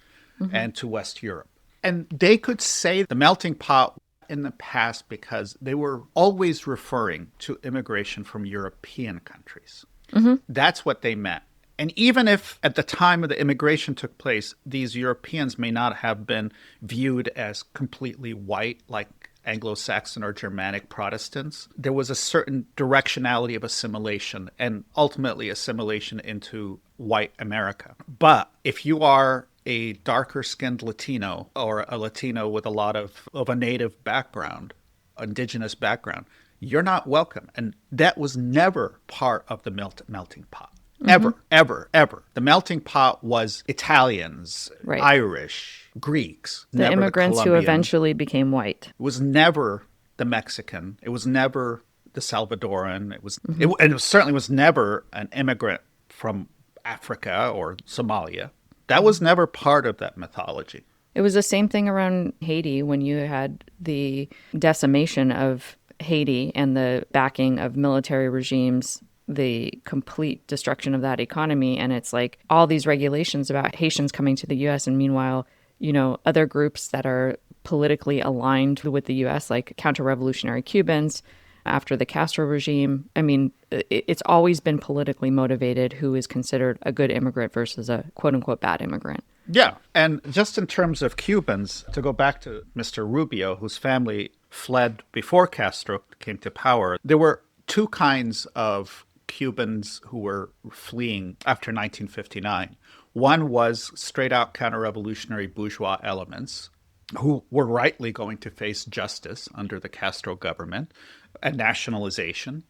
and to West Europe. And they could say the melting pot in the past because they were always referring to immigration from European countries. Mm-hmm. That's what they meant. And even if at the time of the immigration took place, these Europeans may not have been viewed as completely white, like Anglo-Saxon or Germanic Protestants, there was a certain directionality of assimilation and ultimately assimilation into white America. But if you are a darker-skinned Latino or a Latino with a lot of a native background, indigenous background, you're not welcome. And that was never part of the melting pot. Ever, ever, ever. The melting pot was Italians, Irish, Greeks. The immigrants who eventually became white. It was never the Mexican. It was never the Salvadoran. It certainly was never an immigrant from Africa or Somalia. That was never part of that mythology. It was the same thing around Haiti when you had the decimation of Haiti and the backing of military regimes, the complete destruction of that economy. And it's like all these regulations about Haitians coming to the U.S. And meanwhile, other groups that are politically aligned with the U.S., like counter-revolutionary Cubans after the Castro regime. I mean, it's always been politically motivated who is considered a good immigrant versus a quote-unquote bad immigrant. Yeah. And just in terms of Cubans, to go back to Mr. Rubio, whose family fled before Castro came to power, there were two kinds of Cubans who were fleeing after 1959. One was straight-out counter-revolutionary bourgeois elements who were rightly going to face justice under the Castro government and nationalization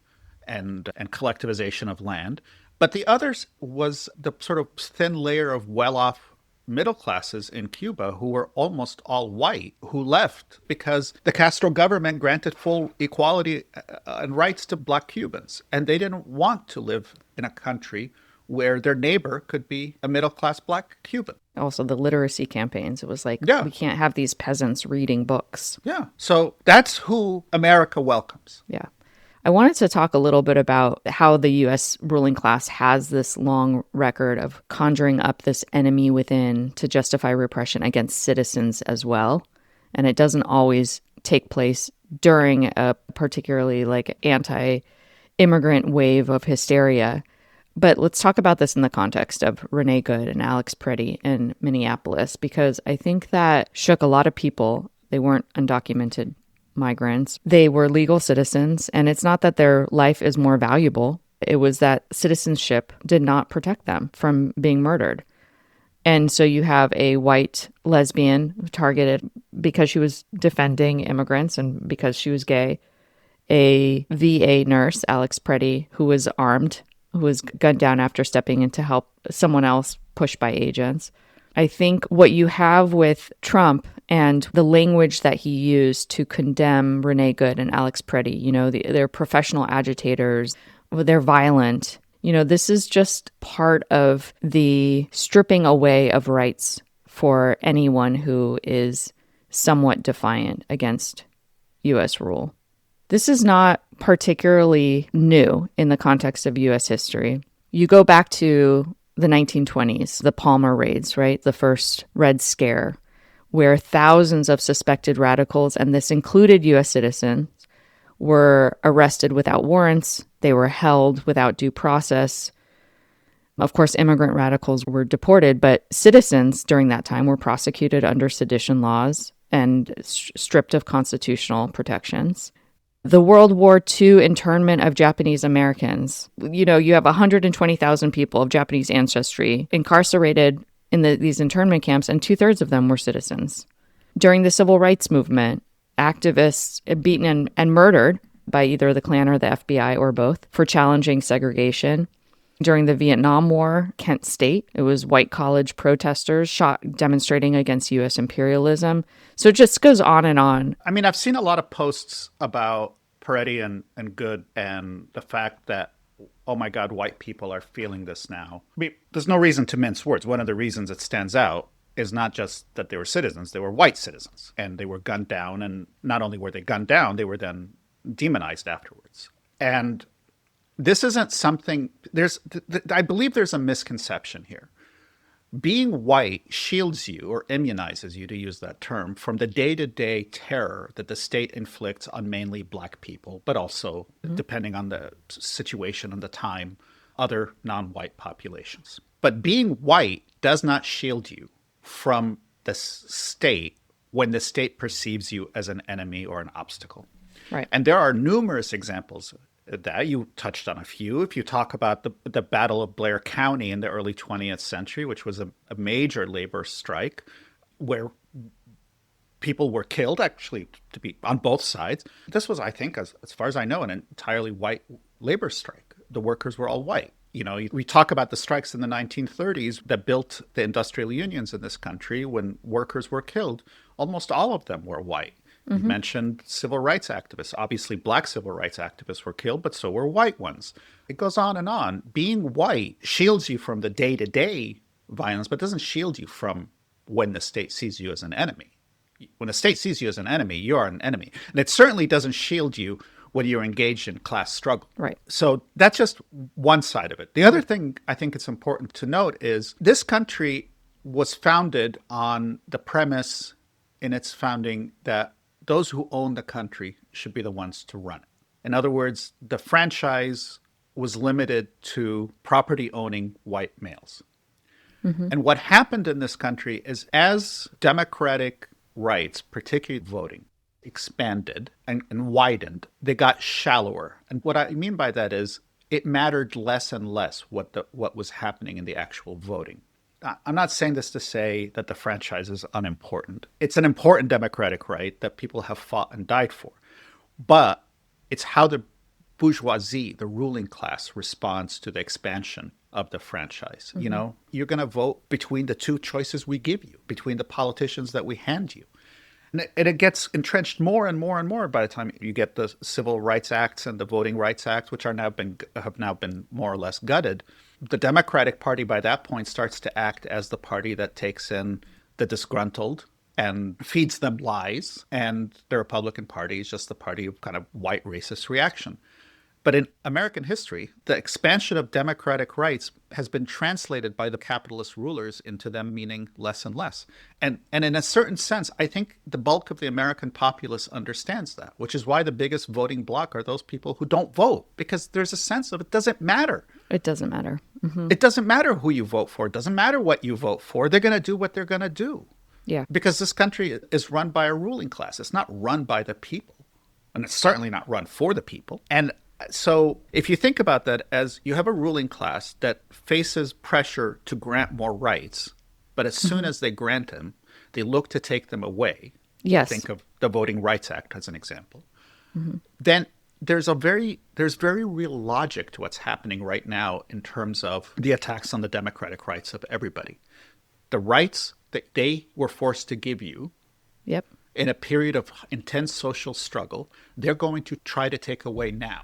and collectivization of land. But the others was the sort of thin layer of well-off middle classes in Cuba who were almost all white, who left because the Castro government granted full equality and rights to black Cubans. And they didn't want to live in a country where their neighbor could be a middle-class black Cuban. Also, the literacy campaigns. It was like, we can't have these peasants reading books. Yeah. So that's who America welcomes. Yeah. I wanted to talk a little bit about how the U.S. ruling class has this long record of conjuring up this enemy within to justify repression against citizens as well. And it doesn't always take place during a particularly like anti-immigrant wave of hysteria. But let's talk about this in the context of Rene Good and Alex Pretti in Minneapolis, because I think that shook a lot of people. They weren't undocumented migrants. They were legal citizens, and it's not that their life is more valuable. It was that citizenship did not protect them from being murdered. And so you have a white lesbian targeted because she was defending immigrants and because she was gay, a VA nurse, Alex Pretti, who was armed, who was gunned down after stepping in to help someone else pushed by agents. I think what you have with Trump and the language that he used to condemn Rene Good and Alex Pretti, they're professional agitators, they're violent. This is just part of the stripping away of rights for anyone who is somewhat defiant against U.S. rule. This is not particularly new in the context of U.S. history. You go back to the 1920s, the Palmer raids, right? The first Red Scare, where thousands of suspected radicals, and this included U.S. citizens, were arrested without warrants. They were held without due process. Of course, immigrant radicals were deported, but citizens during that time were prosecuted under sedition laws and stripped of constitutional protections. The World War II internment of Japanese Americans. You have 120,000 people of Japanese ancestry incarcerated in these internment camps, and 2/3 of them were citizens. During the Civil Rights Movement, activists beaten and murdered by either the Klan or the FBI or both for challenging segregation. During the Vietnam War, Kent State, it was white college protesters shot demonstrating against U.S. imperialism. So it just goes on and on. I mean, I've seen a lot of posts about Pretti and Good and the fact that, oh my God, white people are feeling this now. I mean, there's no reason to mince words. One of the reasons it stands out is not just that they were citizens, they were white citizens. And they were gunned down. And not only were they gunned down, they were then demonized afterwards. And this isn't something, I believe there's a misconception here. Being white shields you or immunizes you, to use that term, from the day-to-day terror that the state inflicts on mainly black people, but also, depending on the situation and the time, other non-white populations. But being white does not shield you from the state when the state perceives you as an enemy or an obstacle. Right. And there are numerous examples that you touched on a few. If you talk about the Battle of Blair County in the early 20th century, which was a major labor strike where people were killed, actually, to be on both sides. This was, I think, as far as I know, an entirely white labor strike. The workers were all white. We talk about the strikes in the 1930s that built the industrial unions in this country when workers were killed. Almost all of them were white. You mentioned civil rights activists. Obviously, black civil rights activists were killed, but so were white ones. It goes on and on. Being white shields you from the day-to-day violence, but doesn't shield you from when the state sees you as an enemy. When the state sees you as an enemy, you are an enemy. And it certainly doesn't shield you when you're engaged in class struggle. Right. So that's just one side of it. The other thing I think it's important to note is this country was founded on the premise in its founding that those who own the country should be the ones to run it. In other words, the franchise was limited to property-owning white males. And what happened in this country is as democratic rights, particularly voting, expanded and widened, they got shallower. And what I mean by that is it mattered less and less what was happening in the actual voting. I'm not saying this to say that the franchise is unimportant. It's an important democratic right that people have fought and died for. But it's how the bourgeoisie, the ruling class, responds to the expansion of the franchise. You're going to vote between the two choices we give you, between the politicians that we hand you. And it gets entrenched more and more and more by the time you get the Civil Rights Acts and the Voting Rights Act, which have now been more or less gutted. The Democratic Party by that point starts to act as the party that takes in the disgruntled and feeds them lies. And the Republican Party is just the party of kind of white racist reaction. But in American history, the expansion of democratic rights has been translated by the capitalist rulers into them meaning less and less. And in a certain sense, I think the bulk of the American populace understands that, which is why the biggest voting bloc are those people who don't vote, because there's a sense of it doesn't matter. It doesn't matter. Mm-hmm. It doesn't matter who you vote for. It doesn't matter what you vote for. They're going to do what they're going to do. Yeah. Because this country is run by a ruling class. It's not run by the people. And it's certainly not run for the people. And so if you think about that as you have a ruling class that faces pressure to grant more rights, but as soon as they grant them, they look to take them away. Yes. Think of the Voting Rights Act as an example. Then there's very real logic to what's happening right now in terms of the attacks on the democratic rights of everybody. The rights that they were forced to give you in a period of intense social struggle, they're going to try to take away now.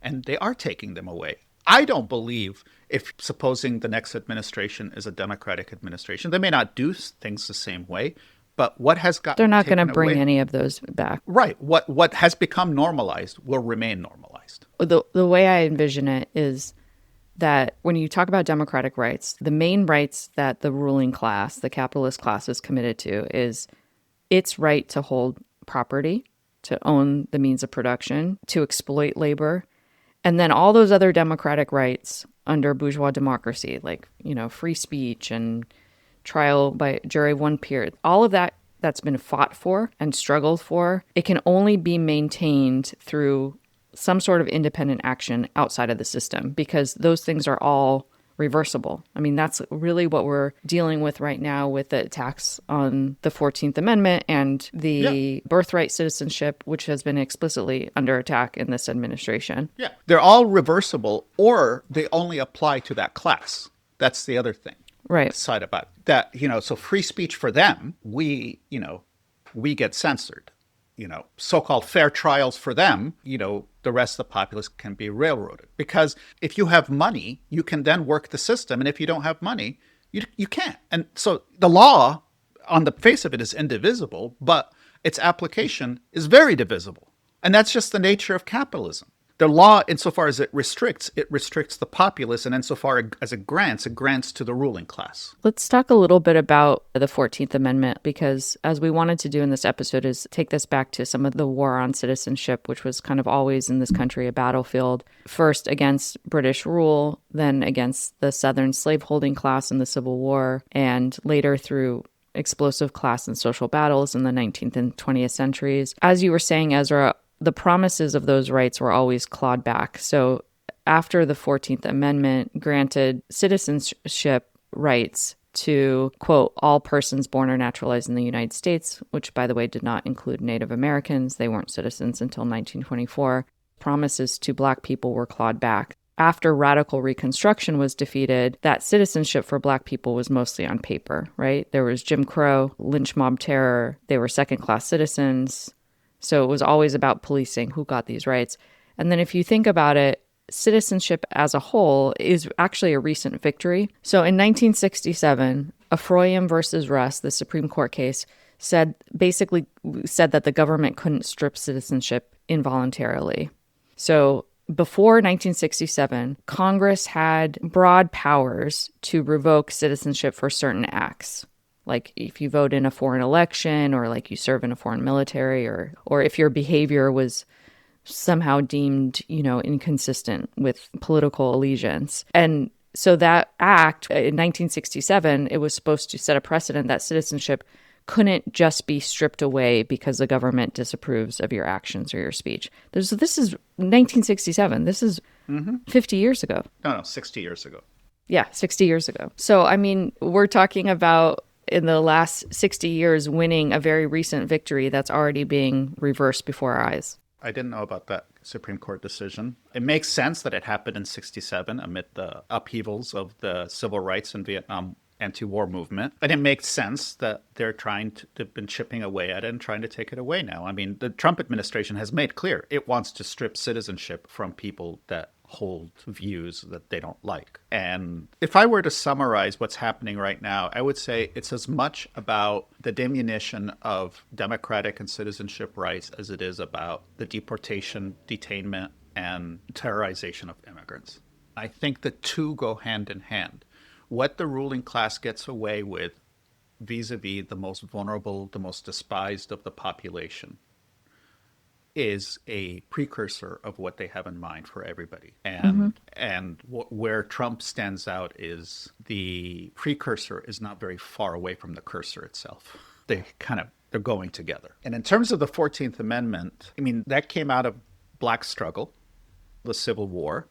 And they are taking them away. I don't believe if supposing the next administration is a Democratic administration, they may not do things the same way, but what has got they're not going to bring away, any of those back. Right. What has become normalized will remain normalized. The way I envision it is that when you talk about democratic rights, the main rights that the ruling class, the capitalist class, is committed to is its right to hold property, to own the means of production, to exploit labor. And then all those other democratic rights under bourgeois democracy, like, free speech and trial by jury of one peer, all of that's been fought for and struggled for, it can only be maintained through some sort of independent action outside of the system, because those things are all reversible. I mean, that's really what we're dealing with right now with the attacks on the 14th Amendment and the birthright citizenship, which has been explicitly under attack in this administration. Yeah, they're all reversible, or they only apply to that class. That's the other thing. Right. Side about that, so free speech for them, we get censored. So-called fair trials for them, the rest of the populace can be railroaded. Because if you have money, you can then work the system. And if you don't have money, you can't. And so the law, on the face of it, is indivisible, but its application is very divisible. And that's just the nature of capitalism. The law, insofar as it restricts the populace, and insofar as it grants to the ruling class. Let's talk a little bit about the 14th Amendment, because as we wanted to do in this episode is take this back to some of the war on citizenship, which was kind of always in this country a battlefield, first against British rule, then against the Southern slaveholding class in the Civil War, and later through explosive class and social battles in the 19th and 20th centuries. As you were saying, Ezra, the promises of those rights were always clawed back. So after the 14th Amendment granted citizenship rights to, quote, all persons born or naturalized in the United States, which, by the way, did not include Native Americans. They weren't citizens until 1924. Promises to Black people were clawed back. After radical Reconstruction was defeated, that citizenship for Black people was mostly on paper, right? There was Jim Crow, lynch mob terror. They were second-class citizens. So it was always about policing who got these rights. And then if you think about it, citizenship as a whole is actually a recent victory. So in 1967, Afroyim versus Russ, the Supreme Court case, basically said that the government couldn't strip citizenship involuntarily. So before 1967, Congress had broad powers to revoke citizenship for certain acts. Like if you vote in a foreign election, or like you serve in a foreign military, or if your behavior was somehow deemed, inconsistent with political allegiance. And so that act in 1967, it was supposed to set a precedent that citizenship couldn't just be stripped away because the government disapproves of your actions or your speech. This is 1967. This is 50 years ago. No, 60 years ago. Yeah, 60 years ago. So, I mean, we're talking about in the last 60 years winning a very recent victory that's already being reversed before our eyes. I didn't know about that Supreme Court decision. It makes sense that it happened in 67 amid the upheavals of the civil rights and Vietnam anti-war movement. And it makes sense that they've been chipping away at it and trying to take it away now. I mean, the Trump administration has made clear it wants to strip citizenship from people that hold views that they don't like. And if I were to summarize what's happening right now, I would say it's as much about the diminution of democratic and citizenship rights as it is about the deportation, detainment, and terrorization of immigrants. I think the two go hand in hand. What the ruling class gets away with vis-a-vis the most vulnerable, the most despised of the population is a precursor of what they have in mind for everybody. And where Trump stands out is the precursor is not very far away from the cursor itself. They're going together. And in terms of the 14th Amendment, I mean, that came out of Black struggle, the Civil War,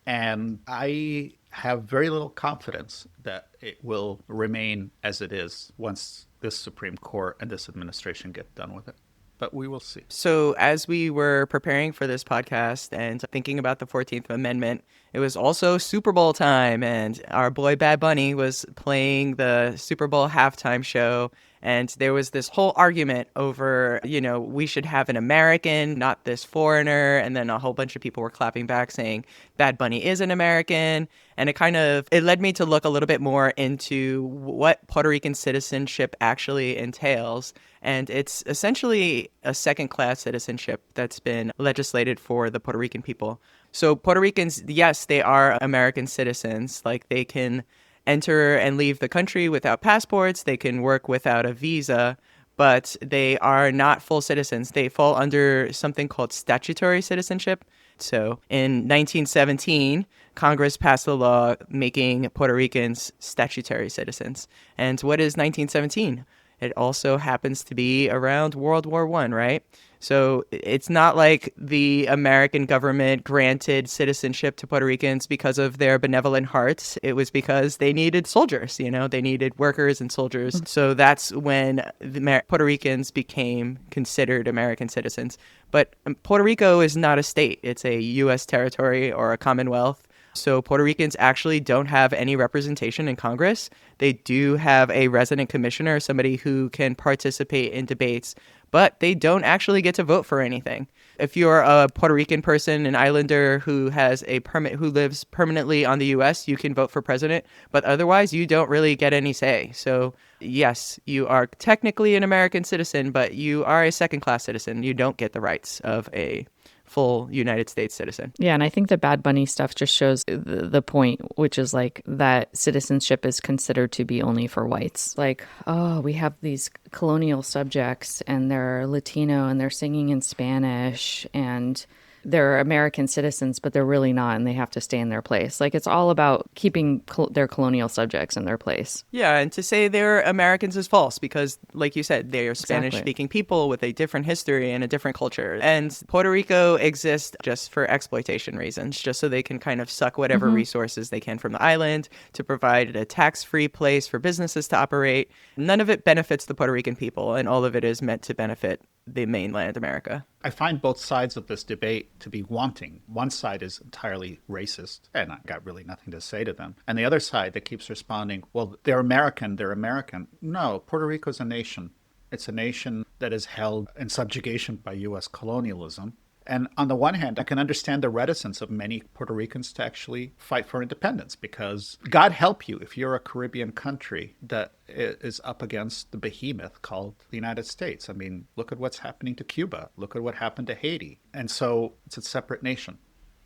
and I have very little confidence that it will remain as it is once this Supreme Court and this administration get done with it. But we will see. So as we were preparing for this podcast and thinking about the 14th Amendment, it was also Super Bowl time, and our boy Bad Bunny was playing the Super Bowl halftime show. And there was this whole argument over, we should have an American, not this foreigner. And then a whole bunch of people were clapping back saying Bad Bunny is an American. And it led me to look a little bit more into what Puerto Rican citizenship actually entails. And it's essentially a second-class citizenship that's been legislated for the Puerto Rican people. So Puerto Ricans, yes, they are American citizens. Like, they can enter and leave the country without passports. They can work without a visa, but they are not full citizens. They fall under something called statutory citizenship. So in 1917, Congress passed a law making Puerto Ricans statutory citizens. And what is 1917? It also happens to be around World War I, right? So it's not like the American government granted citizenship to Puerto Ricans because of their benevolent hearts. It was because they needed soldiers, they needed workers and soldiers. So that's when the Puerto Ricans became considered American citizens. But Puerto Rico is not a state. It's a U.S. territory or a commonwealth. So Puerto Ricans actually don't have any representation in Congress. They do have a resident commissioner, somebody who can participate in debates, but they don't actually get to vote for anything. If you're a Puerto Rican person, an islander who has a permit, who lives permanently on the U.S., you can vote for president, but otherwise you don't really get any say. So yes, you are technically an American citizen, but you are a second-class citizen. You don't get the rights of a full United States citizen. Yeah, and I think the Bad Bunny stuff just shows the point, which is like that citizenship is considered to be only for whites. Like, oh, we have these colonial subjects and they're Latino and they're singing in Spanish and they're American citizens, but they're really not, and they have to stay in their place. Like, it's all about keeping their colonial subjects in their place. Yeah, and to say they're Americans is false because, like you said, they are Spanish-speaking people with a different history and a different culture. And Puerto Rico exists just for exploitation reasons, just so they can kind of suck whatever resources they can from the island to provide a tax-free place for businesses to operate. None of it benefits the Puerto Rican people, and all of it is meant to benefit the mainland America. I find both sides of this debate to be wanting. One side is entirely racist, and I got really nothing to say to them. And the other side that keeps responding, well, they're American, they're American. No, Puerto Rico's a nation. It's a nation that is held in subjugation by U.S. colonialism. And on the one hand, I can understand the reticence of many Puerto Ricans to actually fight for independence because God help you if you're a Caribbean country that is up against the behemoth called the United States. I mean, look at what's happening to Cuba. Look at what happened to Haiti. And so it's a separate nation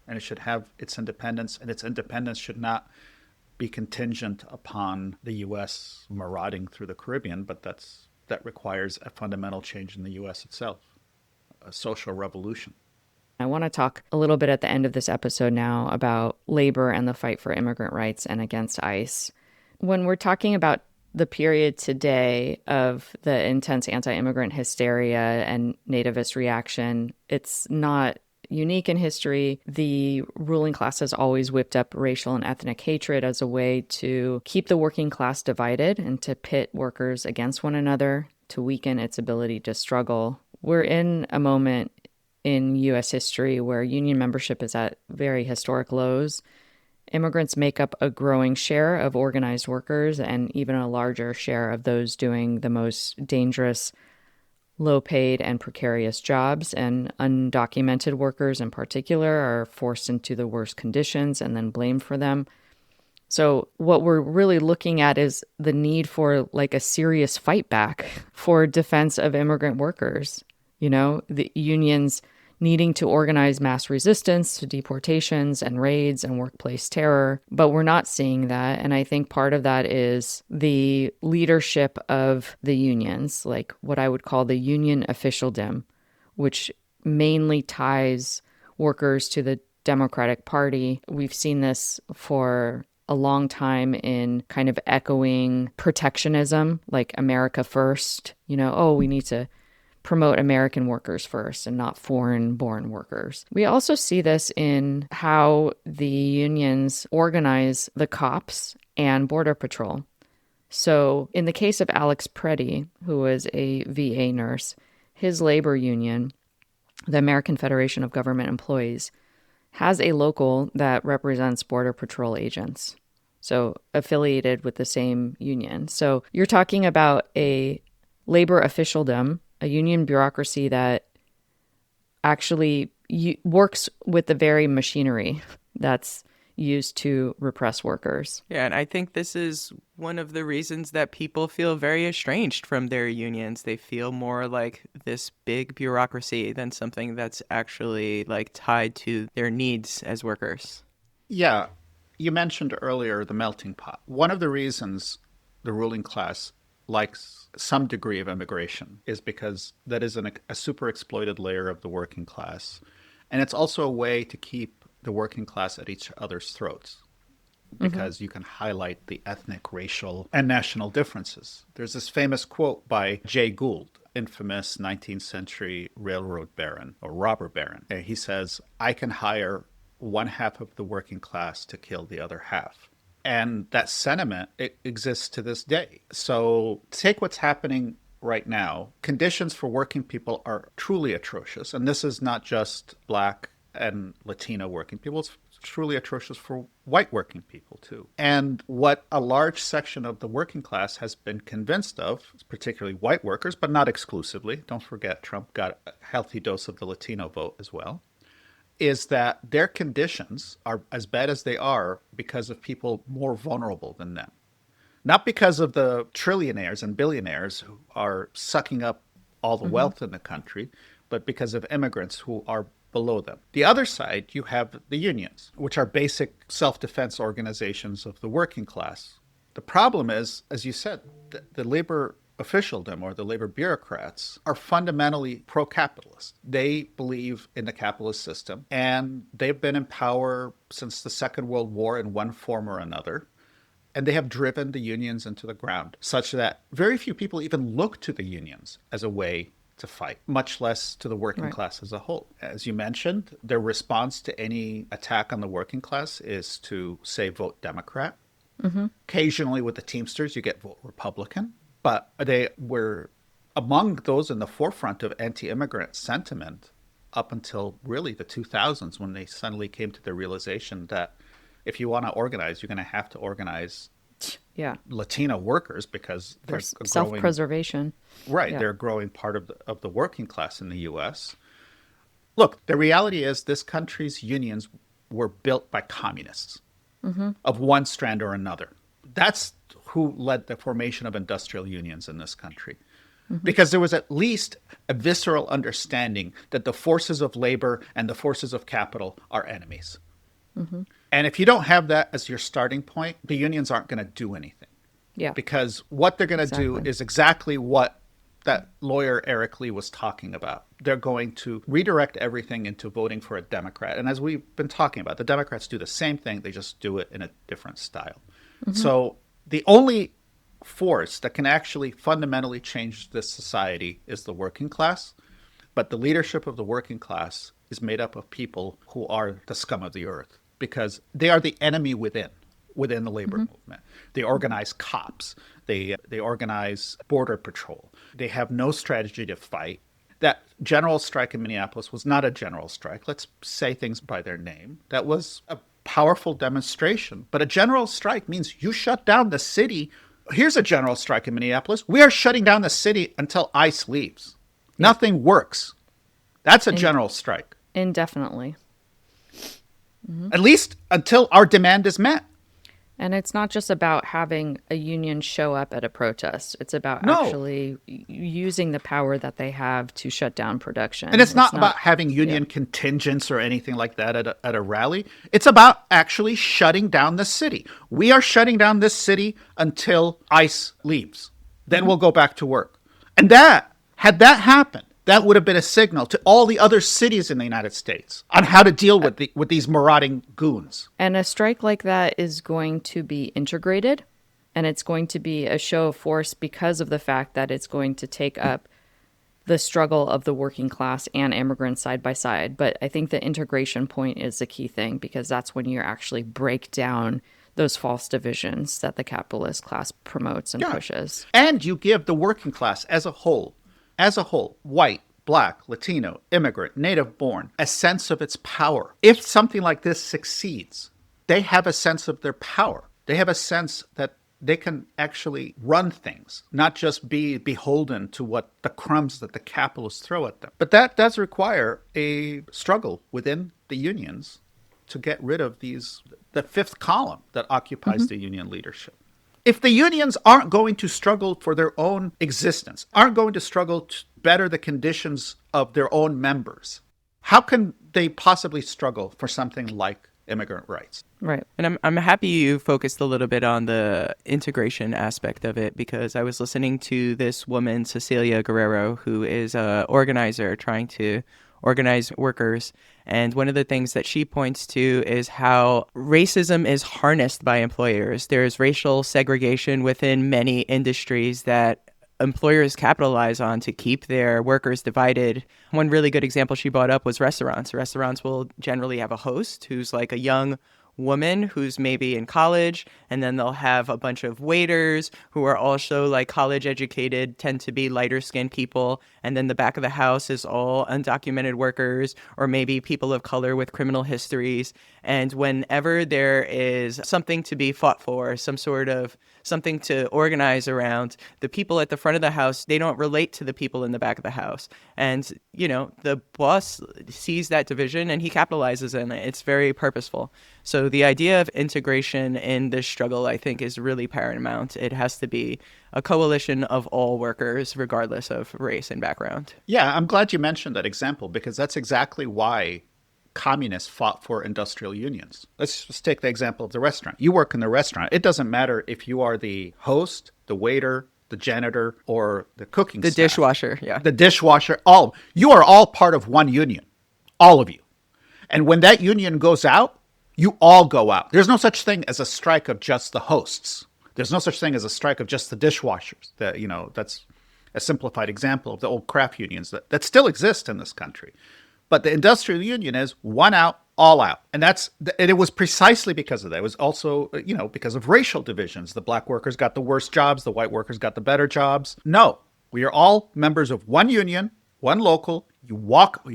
and it should have its independence, and its independence should not be contingent upon the U.S. marauding through the Caribbean, but that requires a fundamental change in the U.S. itself, a social revolution. I want to talk a little bit at the end of this episode now about labor and the fight for immigrant rights and against ICE. When we're talking about the period today of the intense anti-immigrant hysteria and nativist reaction, it's not unique in history. The ruling class has always whipped up racial and ethnic hatred as a way to keep the working class divided and to pit workers against one another, to weaken its ability to struggle. We're in a moment in U.S. history where union membership is at very historic lows. Immigrants make up a growing share of organized workers and even a larger share of those doing the most dangerous, low-paid and precarious jobs, and undocumented workers in particular are forced into the worst conditions and then blamed for them. So what we're really looking at is the need for like a serious fight back for defense of immigrant workers. The unions needing to organize mass resistance to deportations and raids and workplace terror. But we're not seeing that. And I think part of that is the leadership of the unions, like what I would call the union officialdom, which mainly ties workers to the Democratic Party. We've seen this for a long time in kind of echoing protectionism, like America first, we need to promote American workers first and not foreign-born workers. We also see this in how the unions organize the cops and Border Patrol. So in the case of Alex Pretti, who was a VA nurse, his labor union, the American Federation of Government Employees, has a local that represents Border Patrol agents, so affiliated with the same union. So you're talking about a labor officialdom, a union bureaucracy that actually works with the very machinery that's used to repress workers. Yeah, and I think this is one of the reasons that people feel very estranged from their unions. They feel more like this big bureaucracy than something that's actually like tied to their needs as workers. Yeah, you mentioned earlier the melting pot. One of the reasons the ruling class likes some degree of immigration is because that is a super exploited layer of the working class. And it's also a way to keep the working class at each other's throats because you can highlight the ethnic, racial, and national differences. There's this famous quote by Jay Gould, infamous 19th century railroad baron or robber baron. He says, "I can hire one half of the working class to kill the other half." And that sentiment, it exists to this day. So take what's happening right now. Conditions for working people are truly atrocious. And this is not just Black and Latino working people. It's truly atrocious for white working people, too. And what a large section of the working class has been convinced of, particularly white workers, but not exclusively, don't forget Trump got a healthy dose of the Latino vote as well, is that their conditions are as bad as they are because of people more vulnerable than them. Not because of the trillionaires and billionaires who are sucking up all the wealth in the country, but because of immigrants who are below them. The other side, you have the unions, which are basic self-defense organizations of the working class. The problem is, as you said, the labor officialdom or the labor bureaucrats are fundamentally pro-capitalist. They believe in the capitalist system, and they've been in power since the Second World War in one form or another. And they have driven the unions into the ground, such that very few people even look to the unions as a way to fight, much less to the working class as a whole. As you mentioned, their response to any attack on the working class is to say, vote Democrat. Occasionally with the Teamsters, you get vote Republican. But they were among those in the forefront of anti-immigrant sentiment up until really the 2000s, when they suddenly came to the realization that if you want to organize, you're going to have to organize Latino workers because they're self-preservation. Right. They're a growing part of the working class in the U.S. Look, the reality is this country's unions were built by communists of one strand or another. That's who led the formation of industrial unions in this country. Because there was at least a visceral understanding that the forces of labor and the forces of capital are enemies. And if you don't have that as your starting point, the unions aren't going to do anything. Yeah. Because what they're going to do is exactly what that lawyer Eric Lee was talking about. They're going to redirect everything into voting for a Democrat. And as we've been talking about, the Democrats do the same thing. They just do it in a different style. So the only force that can actually fundamentally change this society is the working class. But the leadership of the working class is made up of people who are the scum of the earth, because they are the enemy within the labor movement. They organize cops. They organize border patrol. They have no strategy to fight. That general strike in Minneapolis was not a general strike. Let's say things by their name. That was a powerful demonstration. But a general strike means you shut down the city. Here's a general strike in Minneapolis. We are shutting down the city until ICE leaves. Nothing works. That's a general strike. Indefinitely. At least until our demand is met. And it's not just about having a union show up at a protest. It's about No. actually using the power that they have to shut down production. And it's not about having union contingents or anything like that at a rally. It's about actually shutting down the city. We are shutting down this city until ICE leaves. Then we'll go back to work. And had that happened, that would have been a signal to all the other cities in the United States on how to deal with these marauding goons. And a strike like that is going to be integrated, and it's going to be a show of force because of the fact that it's going to take up the struggle of the working class and immigrants side by side. But I think the integration point is the key thing, because that's when you actually break down those false divisions that the capitalist class promotes and pushes. And you give the working class as a whole, white, black, Latino, immigrant, native born, a sense of its power. If something like this succeeds, they have a sense of their power. They have a sense that they can actually run things, not just be beholden to what the crumbs that the capitalists throw at them. But that does require a struggle within the unions to get rid of the fifth column that occupies the union leadership. If the unions aren't going to struggle for their own existence, aren't going to struggle to better the conditions of their own members, how can they possibly struggle for something like immigrant rights? Right. And I'm happy you focused a little bit on the integration aspect of it, because I was listening to this woman, Cecilia Guerrero, who is an organizer trying to organize workers. And one of the things that she points to is how racism is harnessed by employers. There's racial segregation within many industries that employers capitalize on to keep their workers divided. One really good example she brought up was restaurants. Restaurants will generally have a host who's like a young woman who's maybe in college, and then they'll have a bunch of waiters who are also like college educated, tend to be lighter skinned people, and then the back of the house is all undocumented workers or maybe people of color with criminal histories. And whenever there is something to be fought for, some sort of something to organize around, the people at the front of the house, they don't relate to the people in the back of the house. And, you know, the boss sees that division and he capitalizes on it. It's very purposeful. So the idea of integration in this struggle, I think, is really paramount. It has to be a coalition of all workers, regardless of race and background. Yeah, I'm glad you mentioned that example, because that's exactly why communists fought for industrial unions. Let's just take the example of the restaurant. You work in the restaurant. It doesn't matter if you are the host, the waiter, the janitor, or the cooking staff. The dishwasher, yeah. The dishwasher, you are all part of one union, all of you. And when that union goes out, you all go out. There's no such thing as a strike of just the hosts. There's no such thing as a strike of just the dishwashers. That's a simplified example of the old craft unions that still exist in this country. But the industrial union is one out, all out. And it was precisely because of that. It was also, because of racial divisions. The black workers got the worst jobs. The white workers got the better jobs. No, we are all members of one union, one local. You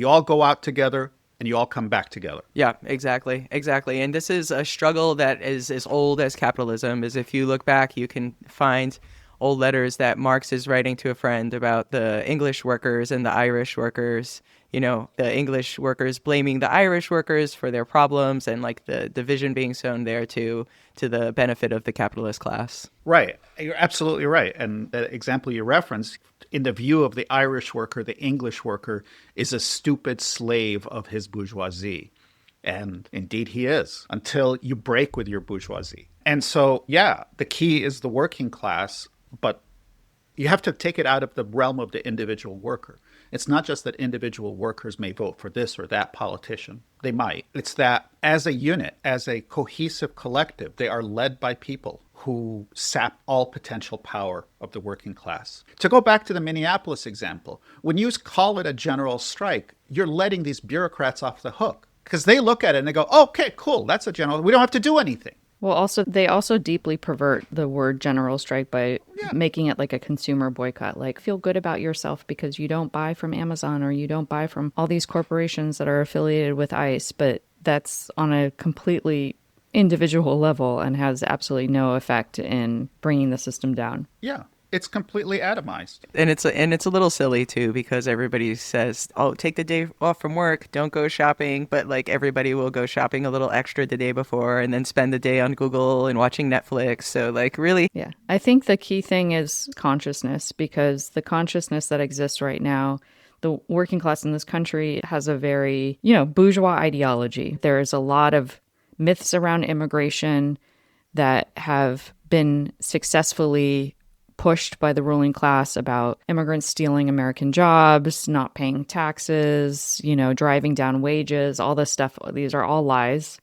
all go out together, and you all come back together. Yeah, exactly. And this is a struggle that is as old as capitalism. Is if you look back, you can find old letters that Marx is writing to a friend about the English workers and the Irish workers. The English workers blaming the Irish workers for their problems, and like the division being sown there to the benefit of the capitalist class. Right. You're absolutely right. And the example you referenced, in the view of the Irish worker, the English worker is a stupid slave of his bourgeoisie. And indeed he is, until you break with your bourgeoisie. And so, yeah, the key is the working class, but you have to take it out of the realm of the individual worker. It's not just that individual workers may vote for this or that politician. They might. It's that as a unit, as a cohesive collective, they are led by people who sap all potential power of the working class. To go back to the Minneapolis example, when you call it a general strike, you're letting these bureaucrats off the hook, because they look at it and they go, okay, cool, that's a general. We don't have to do anything. Well, they also deeply pervert the word general strike by making it like a consumer boycott. Like, feel good about yourself because you don't buy from Amazon or you don't buy from all these corporations that are affiliated with ICE. But that's on a completely individual level and has absolutely no effect in bringing the system down. Yeah. It's completely atomized. And it's a little silly too, because everybody says, "Oh, take the day off from work, don't go shopping," but like everybody will go shopping a little extra the day before and then spend the day on Google and watching Netflix. So like really, Yeah. I think the key thing is consciousness, because the consciousness that exists right now, the working class in this country has a very, bourgeois ideology. There is a lot of myths around immigration that have been successfully pushed by the ruling class about immigrants stealing American jobs, not paying taxes, driving down wages, all this stuff. These are all lies.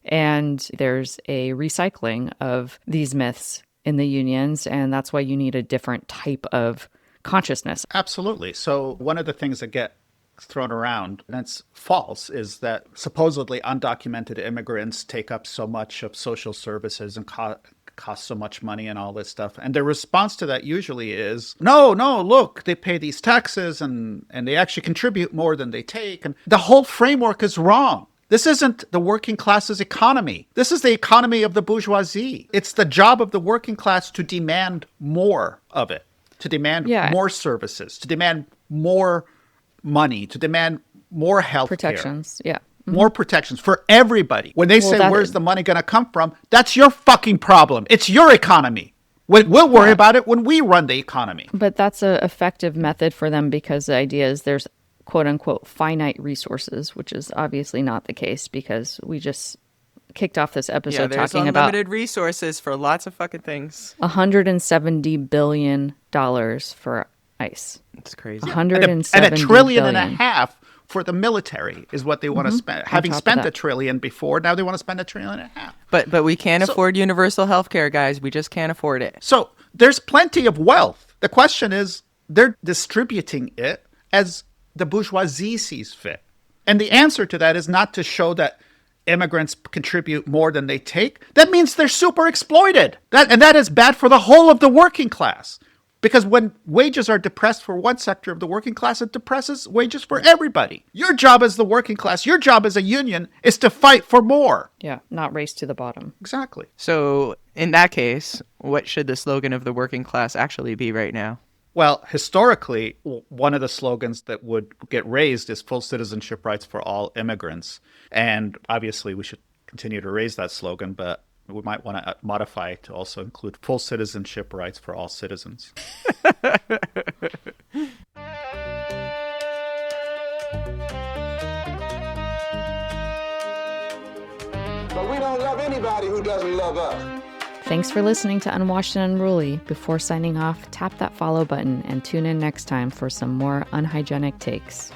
And there's a recycling of these myths in the unions, and that's why you need a different type of consciousness. Absolutely. So one of the things that get thrown around, and it's false, is that supposedly undocumented immigrants take up so much of social services and cost so much money and all this stuff. And the response to that usually is, no, look, they pay these taxes and they actually contribute more than they take. And the whole framework is wrong. This isn't the working class's economy. This is the economy of the bourgeoisie. It's the job of the working class to demand more of it, to demand more services, to demand more money, to demand more health Protections, yeah. More protections for everybody. When they say, where's the money going to come from? That's your fucking problem. It's your economy. We'll worry about it when we run the economy. But that's an effective method for them, because the idea is there's quote unquote finite resources, which is obviously not the case, because we just kicked off this episode talking about unlimited resources for lots of fucking things. $170 billion for ICE. It's crazy. $170 and $1.5 trillion billion. for the military is what they want to spend. Having spent $1 trillion before, now they want to spend $1.5 trillion. But we can't afford universal health care, guys. We just can't afford it. So there's plenty of wealth. The question is, they're distributing it as the bourgeoisie sees fit. And the answer to that is not to show that immigrants contribute more than they take. That means they're super exploited. That is bad for the whole of the working class. Because when wages are depressed for one sector of the working class, it depresses wages for everybody. Your job as the working class, your job as a union, is to fight for more. Yeah, not race to the bottom. Exactly. So in that case, what should the slogan of the working class actually be right now? Well, historically, one of the slogans that would get raised is full citizenship rights for all immigrants. And obviously, we should continue to raise that slogan, but we might want to modify to also include full citizenship rights for all citizens. But we don't love anybody who doesn't love us. Thanks for listening to Unwashed and Unruly. Before signing off, tap that follow button and tune in next time for some more unhygienic takes.